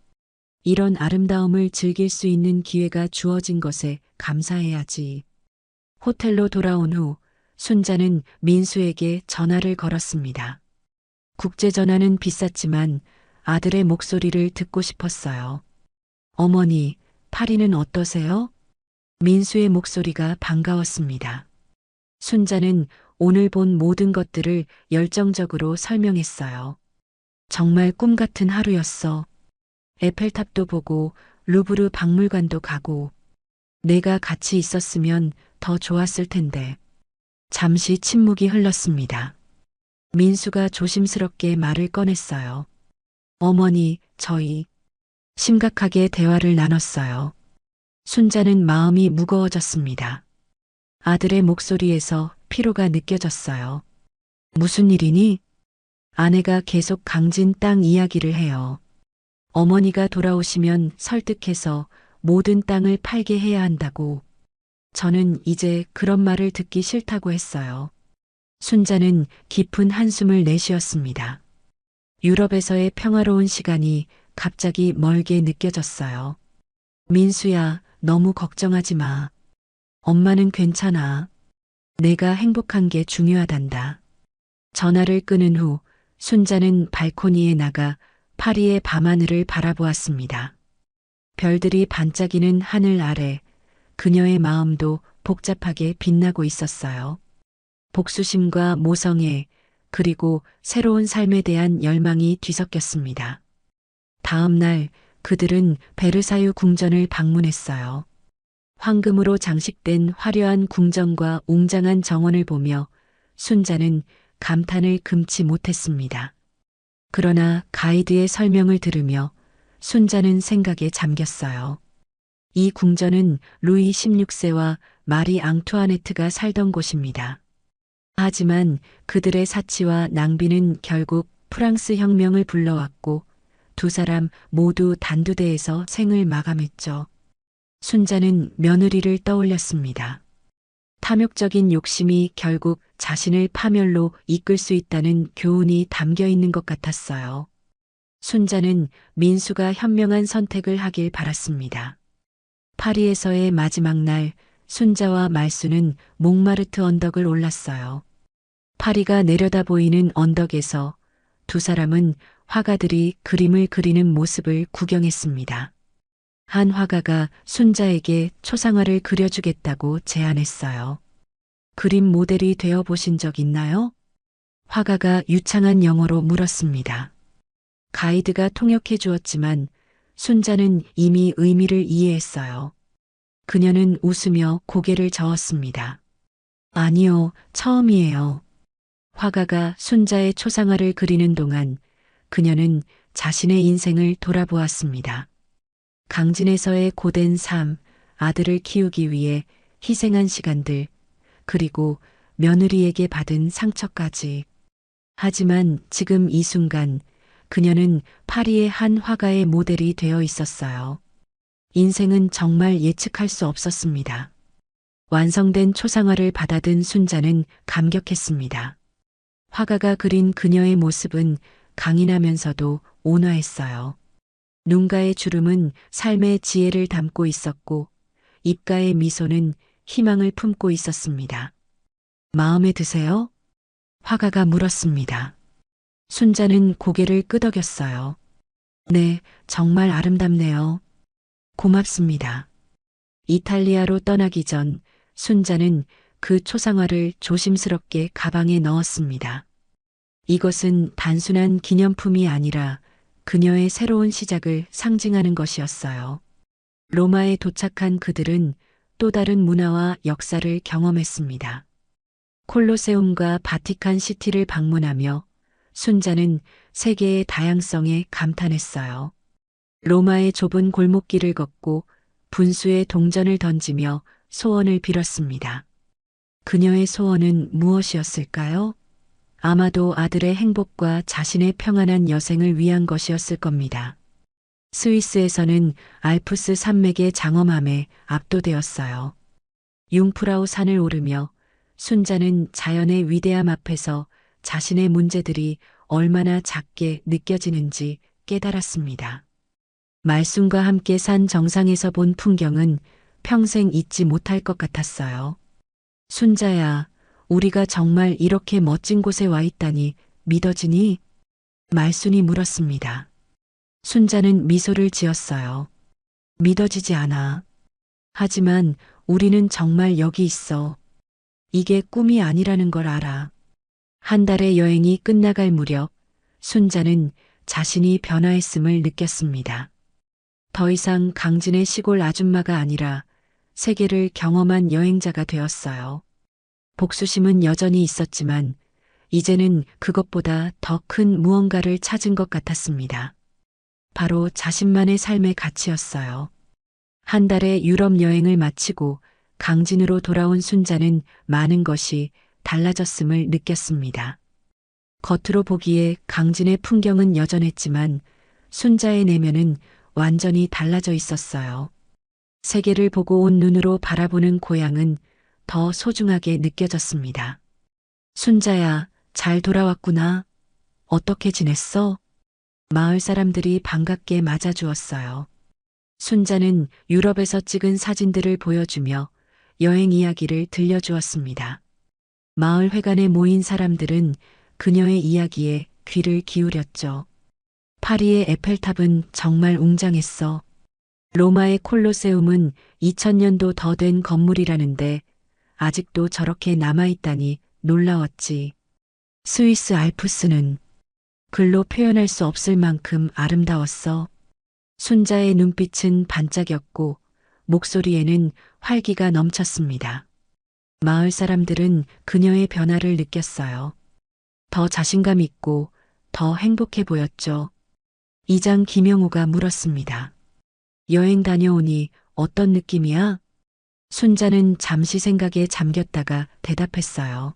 이런 아름다움을 즐길 수 있는 기회가 주어진 것에 감사해야지. 호텔로 돌아온 후 순자는 민수에게 전화를 걸었습니다. 국제전화는 비쌌지만 아들의 목소리를 듣고 싶었어요. 어머니, 파리는 어떠세요? 민수의 목소리가 반가웠습니다. 순자는 오늘 본 모든 것들을 열정적으로 설명했어요. 정말 꿈 같은 하루였어. 에펠탑도 보고 루브르 박물관도 가고 내가 같이 있었으면 더 좋았을 텐데. 잠시 침묵이 흘렀습니다. 민수가 조심스럽게 말을 꺼냈어요. 어머니, 저희 심각하게 대화를 나눴어요. 순자는 마음이 무거워졌습니다. 아들의 목소리에서 피로가 느껴졌어요. 무슨 일이니? 아내가 계속 강진 땅 이야기를 해요. 어머니가 돌아오시면 설득해서 모든 땅을 팔게 해야 한다고. 저는 이제 그런 말을 듣기 싫다고 했어요. 순자는 깊은 한숨을 내쉬었습니다. 유럽에서의 평화로운 시간이 갑자기 멀게 느껴졌어요. 민수야, 너무 걱정하지 마. 엄마는 괜찮아. 내가 행복한 게 중요하단다. 전화를 끊은 후 순자는 발코니에 나가 파리의 밤하늘을 바라보았습니다. 별들이 반짝이는 하늘 아래 그녀의 마음도 복잡하게 빛나고 있었어요. 복수심과 모성애, 그리고 새로운 삶에 대한 열망이 뒤섞였습니다. 다음 날 그들은 베르사유 궁전을 방문했어요. 황금으로 장식된 화려한 궁전과 웅장한 정원을 보며 순자는 감탄을 금치 못했습니다. 그러나 가이드의 설명을 들으며 순자는 생각에 잠겼어요. 이 궁전은 루이 16세와 마리 앙투아네트가 살던 곳입니다. 하지만 그들의 사치와 낭비는 결국 프랑스 혁명을 불러왔고 두 사람 모두 단두대에서 생을 마감했죠. 순자는 며느리를 떠올렸습니다. 탐욕적인 욕심이 결국 자신을 파멸로 이끌 수 있다는 교훈이 담겨 있는 것 같았어요. 순자는 민수가 현명한 선택을 하길 바랐습니다. 파리에서의 마지막 날 순자와 말수는 몽마르트 언덕을 올랐어요. 파리가 내려다 보이는 언덕에서 두 사람은 화가들이 그림을 그리는 모습을 구경했습니다. 한 화가가 순자에게 초상화를 그려주겠다고 제안했어요. 그림 모델이 되어 보신 적 있나요? 화가가 유창한 영어로 물었습니다. 가이드가 통역해 주었지만 순자는 이미 의미를 이해했어요. 그녀는 웃으며 고개를 저었습니다. 아니요, 처음이에요. 화가가 순자의 초상화를 그리는 동안 그녀는 자신의 인생을 돌아보았습니다. 강진에서의 고된 삶, 아들을 키우기 위해 희생한 시간들, 그리고 며느리에게 받은 상처까지. 하지만 지금 이 순간 그녀는 파리의 한 화가의 모델이 되어 있었어요. 인생은 정말 예측할 수 없었습니다. 완성된 초상화를 받아든 순자는 감격했습니다. 화가가 그린 그녀의 모습은 강인하면서도 온화했어요. 눈가의 주름은 삶의 지혜를 담고 있었고 입가의 미소는 희망을 품고 있었습니다. 마음에 드세요? 화가가 물었습니다. 순자는 고개를 끄덕였어요. 네, 정말 아름답네요. 고맙습니다. 이탈리아로 떠나기 전 순자는 그 초상화를 조심스럽게 가방에 넣었습니다. 이것은 단순한 기념품이 아니라 그녀의 새로운 시작을 상징하는 것이었어요. 로마에 도착한 그들은 또 다른 문화와 역사를 경험했습니다. 콜로세움과 바티칸 시티를 방문하며 순자는 세계의 다양성에 감탄했어요. 로마의 좁은 골목길을 걷고 분수에 동전을 던지며 소원을 빌었습니다. 그녀의 소원은 무엇이었을까요? 아마도 아들의 행복과 자신의 평안한 여생을 위한 것이었을 겁니다. 스위스에서는 알프스 산맥의 장엄함에 압도되었어요. 융프라우 산을 오르며 순자는 자연의 위대함 앞에서 자신의 문제들이 얼마나 작게 느껴지는지 깨달았습니다. 말씀과 함께 산 정상에서 본 풍경은 평생 잊지 못할 것 같았어요. 순자야, 우리가 정말 이렇게 멋진 곳에 와 있다니 믿어지니? 말순이 물었습니다. 순자는 미소를 지었어요. 믿어지지 않아. 하지만 우리는 정말 여기 있어. 이게 꿈이 아니라는 걸 알아. 한 달의 여행이 끝나갈 무렵 순자는 자신이 변화했음을 느꼈습니다. 더 이상 강진의 시골 아줌마가 아니라 세계를 경험한 여행자가 되었어요. 복수심은 여전히 있었지만 이제는 그것보다 더 큰 무언가를 찾은 것 같았습니다. 바로 자신만의 삶의 가치였어요. 한 달의 유럽 여행을 마치고 강진으로 돌아온 순자는 많은 것이 달라졌음을 느꼈습니다. 겉으로 보기에 강진의 풍경은 여전했지만 순자의 내면은 완전히 달라져 있었어요. 세계를 보고 온 눈으로 바라보는 고향은 더 소중하게 느껴졌습니다. 순자야, 잘 돌아왔구나. 어떻게 지냈어? 마을 사람들이 반갑게 맞아주었어요. 순자는 유럽에서 찍은 사진들을 보여주며 여행 이야기를 들려주었습니다. 마을 회관에 모인 사람들은 그녀의 이야기에 귀를 기울였죠. 파리의 에펠탑은 정말 웅장했어. 로마의 콜로세움은 2000년도 더 된 건물이라는데 아직도 저렇게 남아있다니 놀라웠지. 스위스 알프스는 글로 표현할 수 없을 만큼 아름다웠어. 순자의 눈빛은 반짝였고 목소리에는 활기가 넘쳤습니다. 마을 사람들은 그녀의 변화를 느꼈어요. 더 자신감 있고 더 행복해 보였죠. 이장 김영우가 물었습니다. 여행 다녀오니 어떤 느낌이야? 순자는 잠시 생각에 잠겼다가 대답했어요.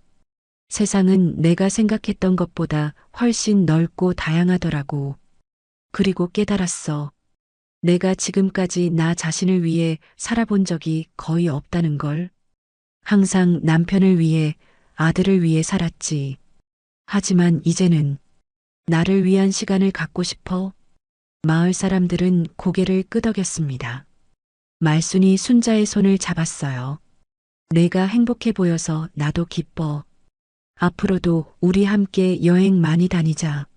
세상은 내가 생각했던 것보다 훨씬 넓고 다양하더라고. 그리고 깨달았어. 내가 지금까지 나 자신을 위해 살아본 적이 거의 없다는 걸. 항상 남편을 위해, 아들을 위해 살았지. 하지만 이제는 나를 위한 시간을 갖고 싶어. 마을 사람들은 고개를 끄덕였습니다. 말순이 순자의 손을 잡았어요. 내가 행복해 보여서 나도 기뻐. 앞으로도 우리 함께 여행 많이 다니자.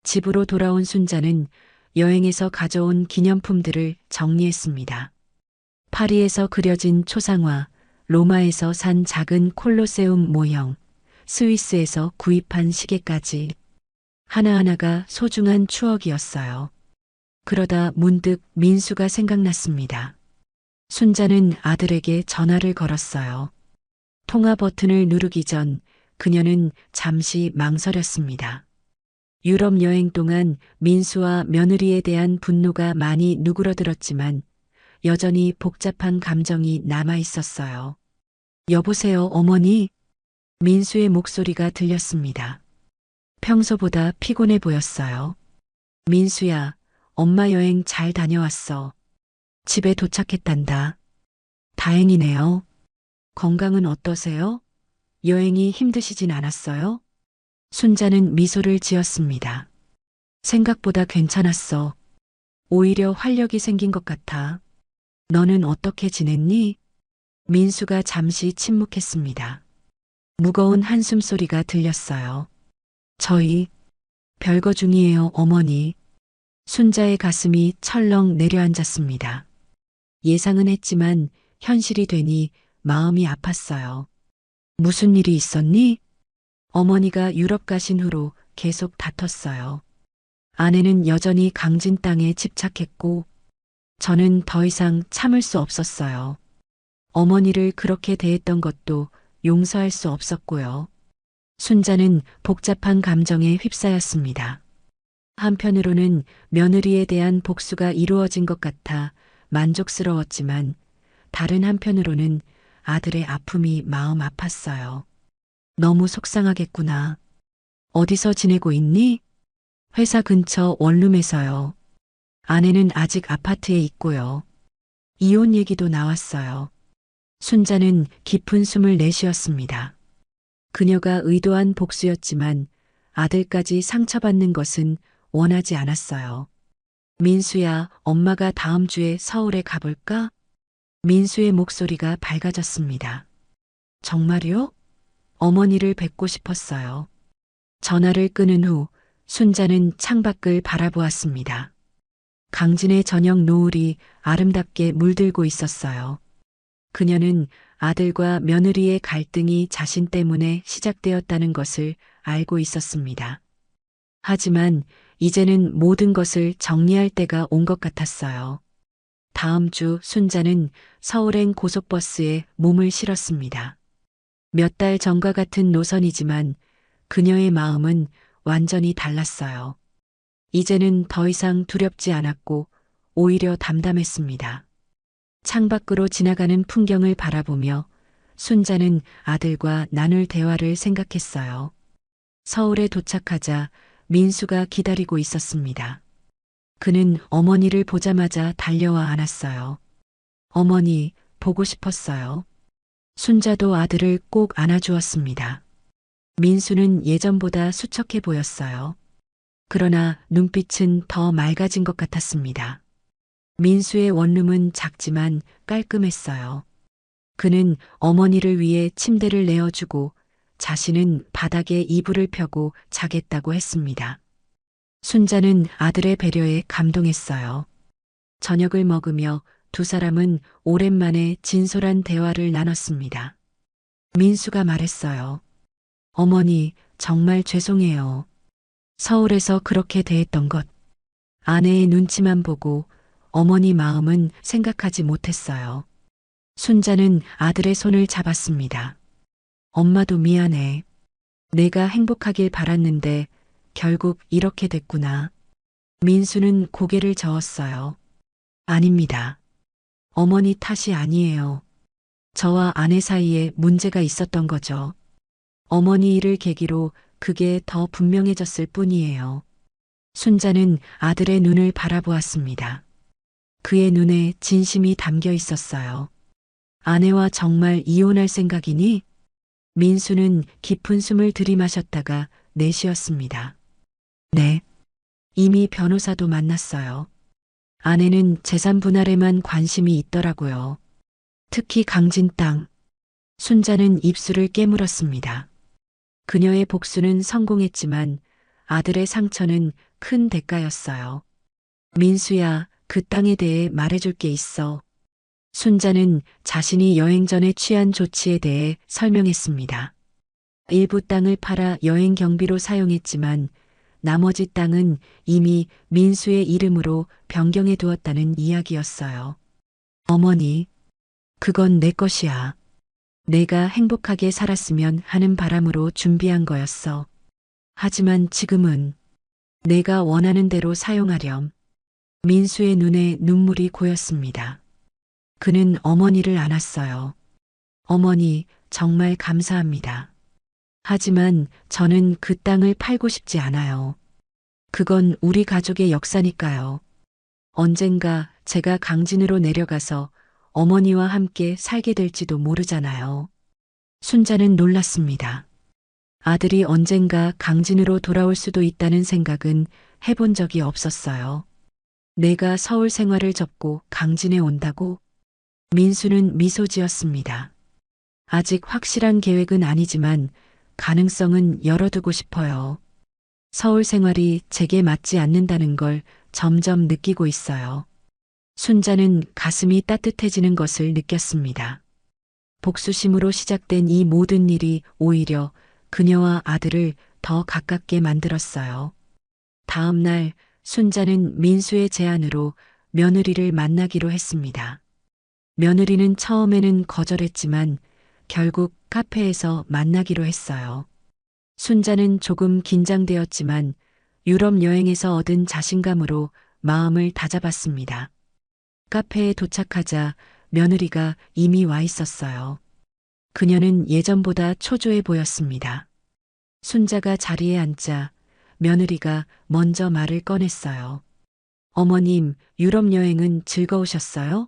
집으로 돌아온 순자는 여행에서 가져온 기념품들을 정리했습니다. 파리에서 그려진 초상화, 로마에서 산 작은 콜로세움 모형, 스위스에서 구입한 시계까지 하나하나가 소중한 추억이었어요. 그러다 문득 민수가 생각났습니다. 순자는 아들에게 전화를 걸었어요. 통화 버튼을 누르기 전 그녀는 잠시 망설였습니다. 유럽 여행 동안 민수와 며느리에 대한 분노가 많이 누그러들었지만 여전히 복잡한 감정이 남아 있었어요. 여보세요, 어머니? 민수의 목소리가 들렸습니다. 평소보다 피곤해 보였어요. 민수야, 엄마 여행 잘 다녀왔어. 집에 도착했단다. 다행이네요. 건강은 어떠세요? 여행이 힘드시진 않았어요? 순자는 미소를 지었습니다. 생각보다 괜찮았어. 오히려 활력이 생긴 것 같아. 너는 어떻게 지냈니? 민수가 잠시 침묵했습니다. 무거운 한숨 소리가 들렸어요. 저희 별거 중이에요, 어머니. 순자의 가슴이 철렁 내려앉았습니다. 예상은 했지만 현실이 되니 마음이 아팠어요. 무슨 일이 있었니? 어머니가 유럽 가신 후로 계속 다퉜어요. 아내는 여전히 강진 땅에 집착했고 저는 더 이상 참을 수 없었어요. 어머니를 그렇게 대했던 것도 용서할 수 없었고요. 순자는 복잡한 감정에 휩싸였습니다. 한편으로는 며느리에 대한 복수가 이루어진 것 같아 만족스러웠지만 다른 한편으로는 아들의 아픔이 마음 아팠어요. 너무 속상하겠구나. 어디서 지내고 있니? 회사 근처 원룸에서요. 아내는 아직 아파트에 있고요. 이혼 얘기도 나왔어요. 순자는 깊은 숨을 내쉬었습니다. 그녀가 의도한 복수였지만 아들까지 상처받는 것은 원하지 않았어요. 민수야, 엄마가 다음 주에 서울에 가볼까? 민수의 목소리가 밝아졌습니다. 정말요? 어머니를 뵙고 싶었어요. 전화를 끊은 후 순자는 창밖을 바라보았습니다. 강진의 저녁 노을이 아름답게 물들고 있었어요. 그녀는 아들과 며느리의 갈등이 자신 때문에 시작되었다는 것을 알고 있었습니다. 하지만 이제는 모든 것을 정리할 때가 온 것 같았어요. 다음 주 순자는 서울행 고속버스에 몸을 실었습니다. 몇 달 전과 같은 노선이지만 그녀의 마음은 완전히 달랐어요. 이제는 더 이상 두렵지 않았고 오히려 담담했습니다. 창밖으로 지나가는 풍경을 바라보며 순자는 아들과 나눌 대화를 생각했어요. 서울에 도착하자 민수가 기다리고 있었습니다. 그는 어머니를 보자마자 달려와 안았어요. 어머니, 보고 싶었어요. 순자도 아들을 꼭 안아주었습니다. 민수는 예전보다 수척해 보였어요. 그러나 눈빛은 더 맑아진 것 같았습니다. 민수의 원룸은 작지만 깔끔했어요. 그는 어머니를 위해 침대를 내어주고 자신은 바닥에 이불을 펴고 자겠다고 했습니다. 순자는 아들의 배려에 감동했어요. 저녁을 먹으며 두 사람은 오랜만에 진솔한 대화를 나눴습니다. 민수가 말했어요. 어머니, 정말 죄송해요. 서울에서 그렇게 대했던 것. 아내의 눈치만 보고 어머니 마음은 생각하지 못했어요. 순자는 아들의 손을 잡았습니다. 엄마도 미안해. 내가 행복하길 바랐는데 결국 이렇게 됐구나. 민수는 고개를 저었어요. 아닙니다. 어머니 탓이 아니에요. 저와 아내 사이에 문제가 있었던 거죠. 어머니 일을 계기로 그게 더 분명해졌을 뿐이에요. 순자는 아들의 눈을 바라보았습니다. 그의 눈에 진심이 담겨 있었어요. 아내와 정말 이혼할 생각이니? 민수는 깊은 숨을 들이마셨다가 내쉬었습니다. 네. 이미 변호사도 만났어요. 아내는 재산 분할에만 관심이 있더라고요. 특히 강진 땅. 순자는 입술을 깨물었습니다. 그녀의 복수는 성공했지만 아들의 상처는 큰 대가였어요. 민수야, 그 땅에 대해 말해줄 게 있어. 순자는 자신이 여행 전에 취한 조치에 대해 설명했습니다. 일부 땅을 팔아 여행 경비로 사용했지만 나머지 땅은 이미 민수의 이름으로 변경해 두었다는 이야기였어요. 어머니, 그건 내 것이야. 내가 행복하게 살았으면 하는 바람으로 준비한 거였어. 하지만 지금은 내가 원하는 대로 사용하렴. 민수의 눈에 눈물이 고였습니다. 그는 어머니를 안았어요. 어머니, 정말 감사합니다. 하지만 저는 그 땅을 팔고 싶지 않아요. 그건 우리 가족의 역사니까요. 언젠가 제가 강진으로 내려가서 어머니와 함께 살게 될지도 모르잖아요. 순자는 놀랐습니다. 아들이 언젠가 강진으로 돌아올 수도 있다는 생각은 해본 적이 없었어요. 내가 서울 생활을 접고 강진에 온다고? 민수는 미소 지었습니다. 아직 확실한 계획은 아니지만 가능성은 열어두고 싶어요. 서울 생활이 제게 맞지 않는다는 걸 점점 느끼고 있어요. 순자는 가슴이 따뜻해지는 것을 느꼈습니다. 복수심으로 시작된 이 모든 일이 오히려 그녀와 아들을 더 가깝게 만들었어요. 다음 날 순자는 민수의 제안으로 며느리를 만나기로 했습니다. 며느리는 처음에는 거절했지만 결국 카페에서 만나기로 했어요. 순자는 조금 긴장되었지만 유럽 여행에서 얻은 자신감으로 마음을 다잡았습니다. 카페에 도착하자 며느리가 이미 와 있었어요. 그녀는 예전보다 초조해 보였습니다. 순자가 자리에 앉자 며느리가 먼저 말을 꺼냈어요. 어머님, 유럽 여행은 즐거우셨어요?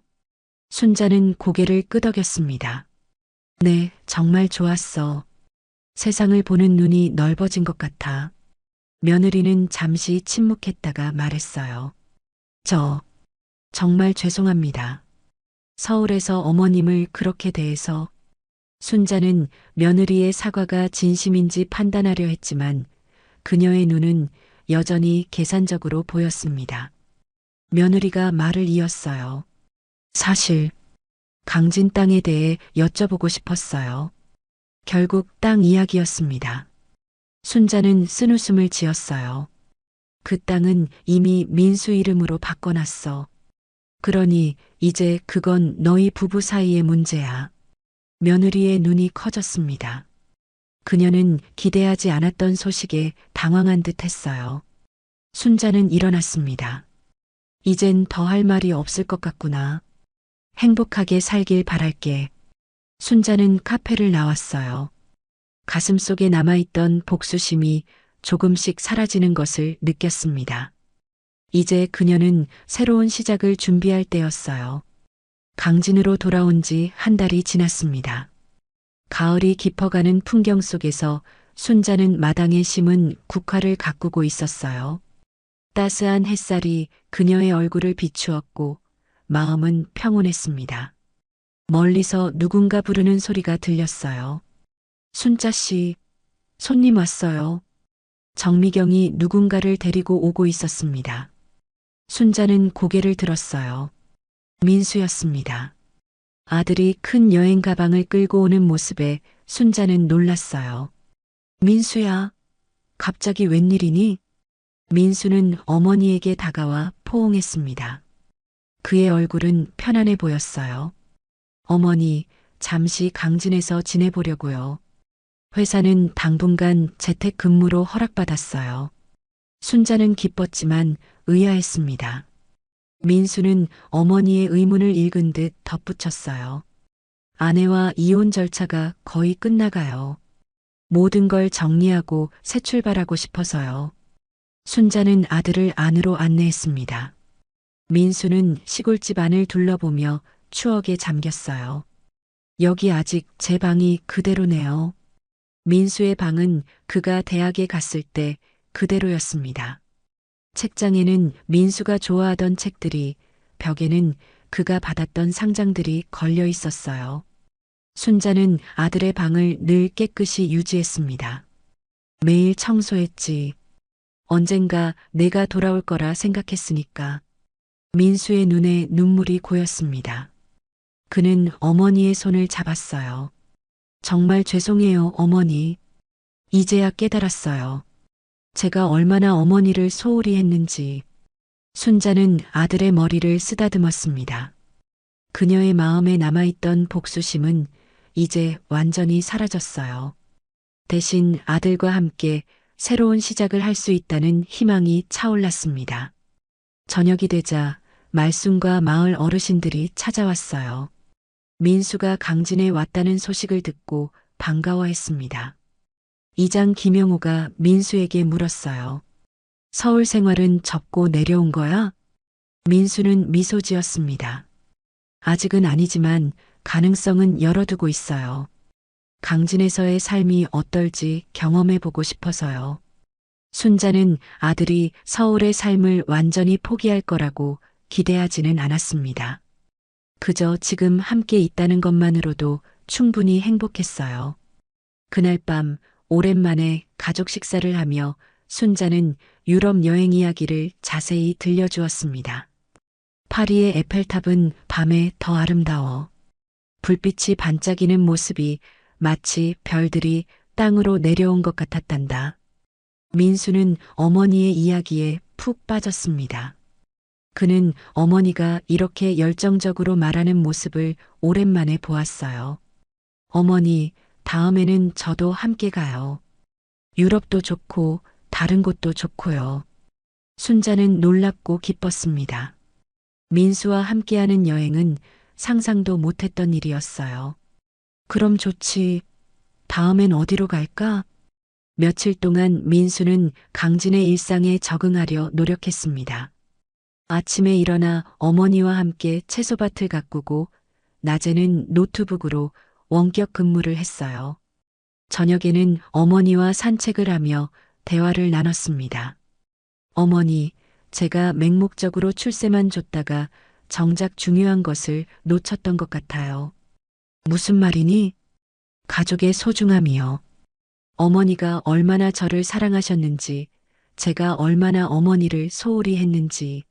순자는 고개를 끄덕였습니다. 네, 정말 좋았어. 세상을 보는 눈이 넓어진 것 같아. 며느리는 잠시 침묵했다가 말했어요. 정말 죄송합니다. 서울에서 어머님을 그렇게 대해서. 순자는 며느리의 사과가 진심인지 판단하려 했지만 그녀의 눈은 여전히 계산적으로 보였습니다. 며느리가 말을 이었어요. 사실 강진 땅에 대해 여쭤보고 싶었어요. 결국 땅 이야기였습니다. 순자는 쓴웃음을 지었어요. 그 땅은 이미 민수 이름으로 바꿔놨어. 그러니 이제 그건 너희 부부 사이의 문제야. 며느리의 눈이 커졌습니다. 그녀는 기대하지 않았던 소식에 당황한 듯 했어요. 순자는 일어났습니다. 이젠 더 할 말이 없을 것 같구나. 행복하게 살길 바랄게. 순자는 카페를 나왔어요. 가슴속에 남아있던 복수심이 조금씩 사라지는 것을 느꼈습니다. 이제 그녀는 새로운 시작을 준비할 때였어요. 강진으로 돌아온 지 한 달이 지났습니다. 가을이 깊어가는 풍경 속에서 순자는 마당에 심은 국화를 가꾸고 있었어요. 따스한 햇살이 그녀의 얼굴을 비추었고 마음은 평온했습니다. 멀리서 누군가 부르는 소리가 들렸어요. 순자 씨, 손님 왔어요. 정미경이 누군가를 데리고 오고 있었습니다. 순자는 고개를 들었어요. 민수였습니다. 아들이 큰 여행 가방을 끌고 오는 모습에 순자는 놀랐어요. 민수야, 갑자기 웬일이니? 민수는 어머니에게 다가와 포옹했습니다. 그의 얼굴은 편안해 보였어요. 어머니, 잠시 강진에서 지내보려고요. 회사는 당분간 재택근무로 허락받았어요. 순자는 기뻤지만 의아했습니다. 민수는 어머니의 의문을 읽은 듯 덧붙였어요. 아내와 이혼 절차가 거의 끝나가요. 모든 걸 정리하고 새 출발하고 싶어서요. 순자는 아들을 안으로 안내했습니다. 민수는 시골집 안을 둘러보며 추억에 잠겼어요. 여기 아직 제 방이 그대로네요. 민수의 방은 그가 대학에 갔을 때 그대로였습니다. 책장에는 민수가 좋아하던 책들이, 벽에는 그가 받았던 상장들이 걸려 있었어요. 순자는 아들의 방을 늘 깨끗이 유지했습니다. 매일 청소했지. 언젠가 내가 돌아올 거라 생각했으니까. 민수의 눈에 눈물이 고였습니다. 그는 어머니의 손을 잡았어요. 정말 죄송해요, 어머니. 이제야 깨달았어요. 제가 얼마나 어머니를 소홀히 했는지. 순자는 아들의 머리를 쓰다듬었습니다. 그녀의 마음에 남아있던 복수심은 이제 완전히 사라졌어요. 대신 아들과 함께 새로운 시작을 할 수 있다는 희망이 차올랐습니다. 저녁이 되자 말순과 마을 어르신들이 찾아왔어요. 민수가 강진에 왔다는 소식을 듣고 반가워했습니다. 이장 김영호가 민수에게 물었어요. 서울 생활은 접고 내려온 거야? 민수는 미소 지었습니다. 아직은 아니지만 가능성은 열어두고 있어요. 강진에서의 삶이 어떨지 경험해보고 싶어서요. 순자는 아들이 서울의 삶을 완전히 포기할 거라고 기대하지는 않았습니다. 그저 지금 함께 있다는 것만으로도 충분히 행복했어요. 그날 밤 오랜만에 가족 식사를 하며 순자는 유럽 여행 이야기를 자세히 들려주었습니다. 파리의 에펠탑은 밤에 더 아름다워. 불빛이 반짝이는 모습이 마치 별들이 땅으로 내려온 것 같았단다. 민수는 어머니의 이야기에 푹 빠졌습니다. 그는 어머니가 이렇게 열정적으로 말하는 모습을 오랜만에 보았어요. 어머니, 다음에는 저도 함께 가요. 유럽도 좋고 다른 곳도 좋고요. 순자는 놀랍고 기뻤습니다. 민수와 함께하는 여행은 상상도 못했던 일이었어요. 그럼 좋지. 다음엔 어디로 갈까? 며칠 동안 민수는 강진의 일상에 적응하려 노력했습니다. 아침에 일어나 어머니와 함께 채소밭을 가꾸고 낮에는 노트북으로 원격 근무를 했어요. 저녁에는 어머니와 산책을 하며 대화를 나눴습니다. 어머니, 제가 맹목적으로 출세만 줬다가 정작 중요한 것을 놓쳤던 것 같아요. 무슨 말이니? 가족의 소중함이요. 어머니가 얼마나 저를 사랑하셨는지, 제가 얼마나 어머니를 소홀히 했는지.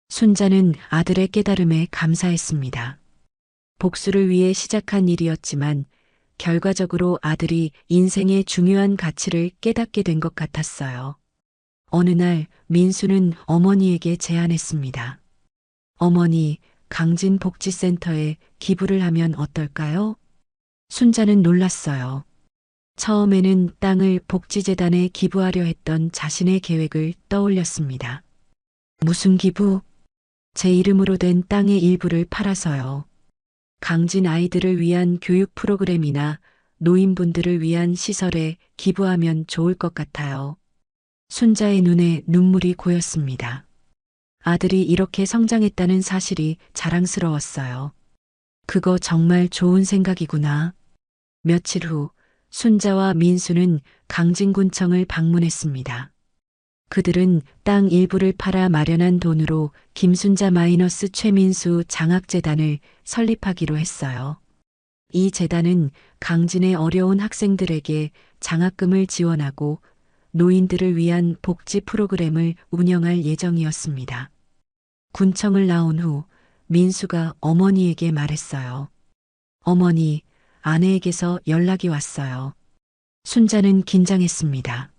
순자는 아들의 깨달음에 감사했습니다. 복수를 위해 시작한 일이었지만 결과적으로 아들이 인생의 중요한 가치를 깨닫게 된 것 같았어요. 어느 날 민수는 어머니에게 제안했습니다. 어머니, 강진복지센터에 기부를 하면 어떨까요? 순자는 놀랐어요. 처음에는 땅을 복지재단에 기부하려 했던 자신의 계획을 떠올렸습니다. 무슨 기부? 제 이름으로 된 땅의 일부를 팔아서요. 강진 아이들을 위한 교육 프로그램이나 노인분들을 위한 시설에 기부하면 좋을 것 같아요. 순자의 눈에 눈물이 고였습니다. 아들이 이렇게 성장했다는 사실이 자랑스러웠어요. 그거 정말 좋은 생각이구나. 며칠 후 순자와 민수는 강진군청을 방문했습니다. 그들은 땅 일부를 팔아 마련한 돈으로 김순자 마이너스 최민수 장학재단을 설립하기로 했어요. 이 재단은 강진의 어려운 학생들에게 장학금을 지원하고 노인들을 위한 복지 프로그램을 운영할 예정이었습니다. 군청을 나온 후 민수가 어머니에게 말했어요. 어머니, 아내에게서 연락이 왔어요. 순자는 긴장했습니다.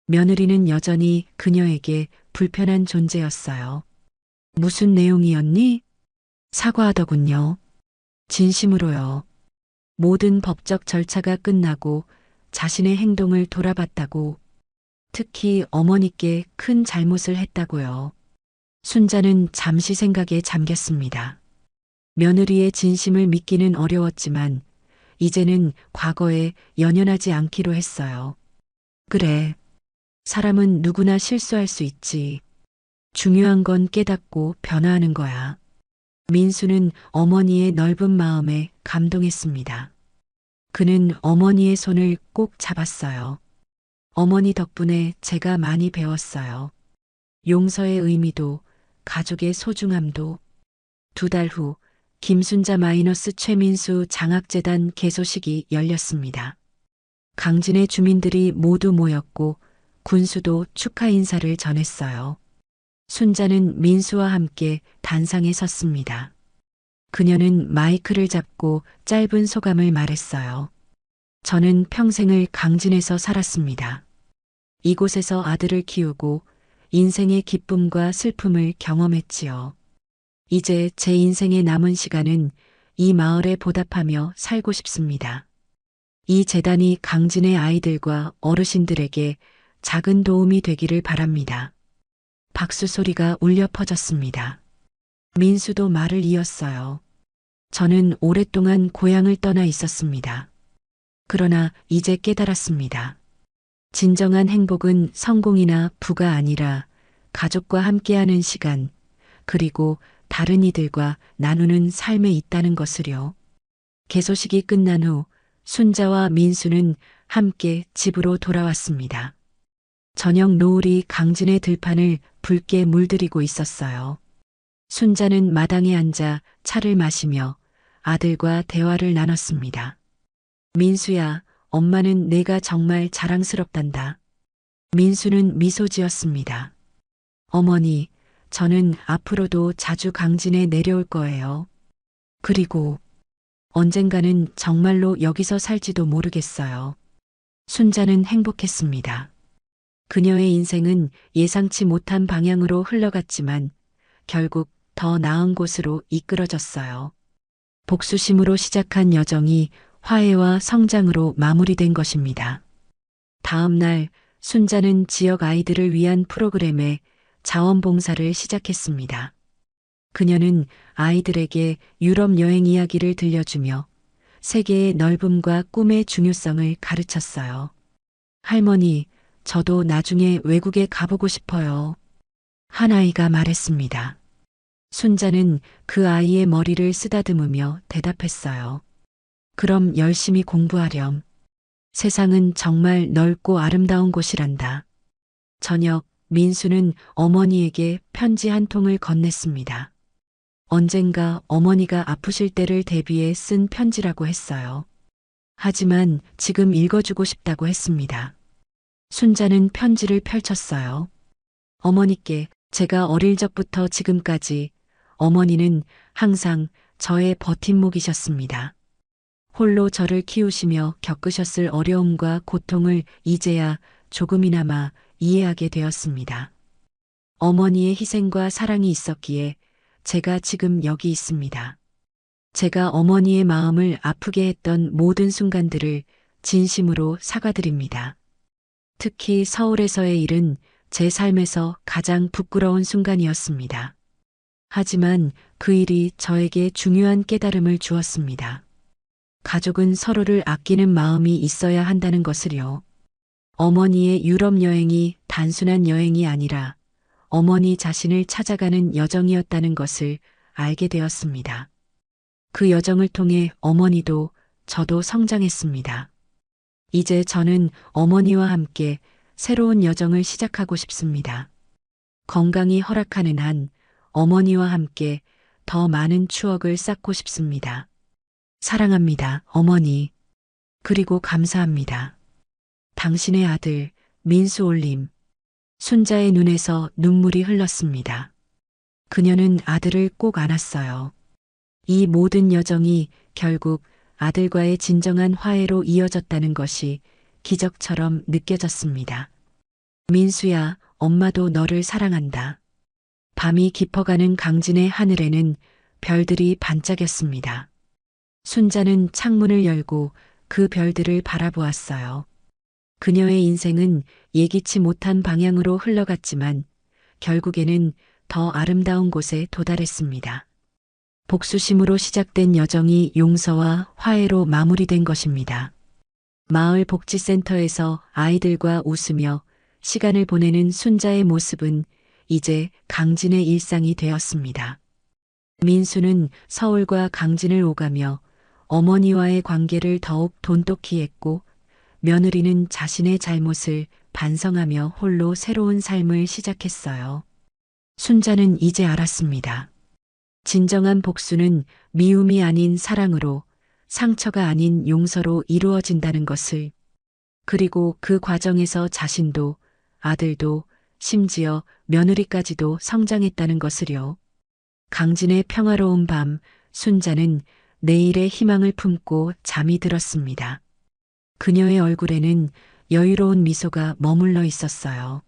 며느리는 여전히 그녀에게 불편한 존재였어요. 무슨 내용이었니? 사과하더군요. 진심으로요. 모든 법적 절차가 끝나고 자신의 행동을 돌아봤다고, 특히 어머니께 큰 잘못을 했다고요. 순자는 잠시 생각에 잠겼습니다. 며느리의 진심을 믿기는 어려웠지만 이제는 과거에 연연하지 않기로 했어요. 그래. 사람은 누구나 실수할 수 있지. 중요한 건 깨닫고 변화하는 거야. 민수는 어머니의 넓은 마음에 감동했습니다. 그는 어머니의 손을 꼭 잡았어요. 어머니 덕분에 제가 많이 배웠어요. 용서의 의미도, 가족의 소중함도. 2달 후 김순자 마이너스 최민수 장학재단 개소식이 열렸습니다. 강진의 주민들이 모두 모였고 군수도 축하 인사를 전했어요. 순자는 민수와 함께 단상에 섰습니다. 그녀는 마이크를 잡고 짧은 소감을 말했어요. 저는 평생을 강진에서 살았습니다. 이곳에서 아들을 키우고 인생의 기쁨과 슬픔을 경험했지요. 이제 제 인생의 남은 시간은 이 마을에 보답하며 살고 싶습니다. 이 재단이 강진의 아이들과 어르신들에게 작은 도움이 되기를 바랍니다. 박수 소리가 울려 퍼졌습니다. 민수도 말을 이었어요. 저는 오랫동안 고향을 떠나 있었습니다. 그러나 이제 깨달았습니다. 진정한 행복은 성공이나 부가 아니라 가족과 함께하는 시간, 그리고 다른 이들과 나누는 삶에 있다는 것을요. 개소식이 끝난 후 순자와 민수는 함께 집으로 돌아왔습니다. 저녁 노을이 강진의 들판을 붉게 물들이고 있었어요. 순자는 마당에 앉아 차를 마시며 아들과 대화를 나눴습니다. 민수야, 엄마는 내가 정말 자랑스럽단다. 민수는 미소 지었습니다. 어머니, 저는 앞으로도 자주 강진에 내려올 거예요. 그리고 언젠가는 정말로 여기서 살지도 모르겠어요. 순자는 행복했습니다. 그녀의 인생은 예상치 못한 방향으로 흘러갔지만 결국 더 나은 곳으로 이끌어졌어요. 복수심으로 시작한 여정이 화해와 성장으로 마무리된 것입니다. 다음 날 순자는 지역 아이들을 위한 프로그램에 자원봉사를 시작했습니다. 그녀는 아이들에게 유럽 여행 이야기를 들려주며 세계의 넓음과 꿈의 중요성을 가르쳤어요. 할머니, 저도 나중에 외국에 가보고 싶어요. 한 아이가 말했습니다. 순자는 그 아이의 머리를 쓰다듬으며 대답했어요. 그럼 열심히 공부하렴. 세상은 정말 넓고 아름다운 곳이란다. 저녁, 민수는 어머니에게 편지 한 통을 건넸습니다. 언젠가 어머니가 아프실 때를 대비해 쓴 편지라고 했어요. 하지만 지금 읽어주고 싶다고 했습니다. 순자는 편지를 펼쳤어요. 어머니께 제가 어릴 적부터 지금까지 어머니는 항상 저의 버팀목이셨습니다. 홀로 저를 키우시며 겪으셨을 어려움과 고통을 이제야 조금이나마 이해하게 되었습니다. 어머니의 희생과 사랑이 있었기에 제가 지금 여기 있습니다. 제가 어머니의 마음을 아프게 했던 모든 순간들을 진심으로 사과드립니다. 특히 서울에서의 일은 제 삶에서 가장 부끄러운 순간이었습니다. 하지만 그 일이 저에게 중요한 깨달음을 주었습니다. 가족은 서로를 아끼는 마음이 있어야 한다는 것을요. 어머니의 유럽 여행이 단순한 여행이 아니라 어머니 자신을 찾아가는 여정이었다는 것을 알게 되었습니다. 그 여정을 통해 어머니도 저도 성장했습니다. 이제 저는 어머니와 함께 새로운 여정을 시작하고 싶습니다. 건강이 허락하는 한 어머니와 함께 더 많은 추억을 쌓고 싶습니다. 사랑합니다, 어머니. 그리고 감사합니다. 당신의 아들 민수올림. 순자의 눈에서 눈물이 흘렀습니다. 그녀는 아들을 꼭 안았어요. 이 모든 여정이 결국 아들과의 진정한 화해로 이어졌다는 것이 기적처럼 느껴졌습니다. 민수야, 엄마도 너를 사랑한다. 밤이 깊어가는 강진의 하늘에는 별들이 반짝였습니다. 순자는 창문을 열고 그 별들을 바라보았어요. 그녀의 인생은 예기치 못한 방향으로 흘러갔지만 결국에는 더 아름다운 곳에 도달했습니다. 복수심으로 시작된 여정이 용서와 화해로 마무리된 것입니다. 마을 복지센터에서 아이들과 웃으며 시간을 보내는 순자의 모습은 이제 강진의 일상이 되었습니다. 민수는 서울과 강진을 오가며 어머니와의 관계를 더욱 돈독히 했고 며느리는 자신의 잘못을 반성하며 홀로 새로운 삶을 시작했어요. 순자는 이제 알았습니다. 진정한 복수는 미움이 아닌 사랑으로, 상처가 아닌 용서로 이루어진다는 것을. 그리고 그 과정에서 자신도 아들도 심지어 며느리까지도 성장했다는 것을요. 강진의 평화로운 밤, 순자는 내일의 희망을 품고 잠이 들었습니다. 그녀의 얼굴에는 여유로운 미소가 머물러 있었어요.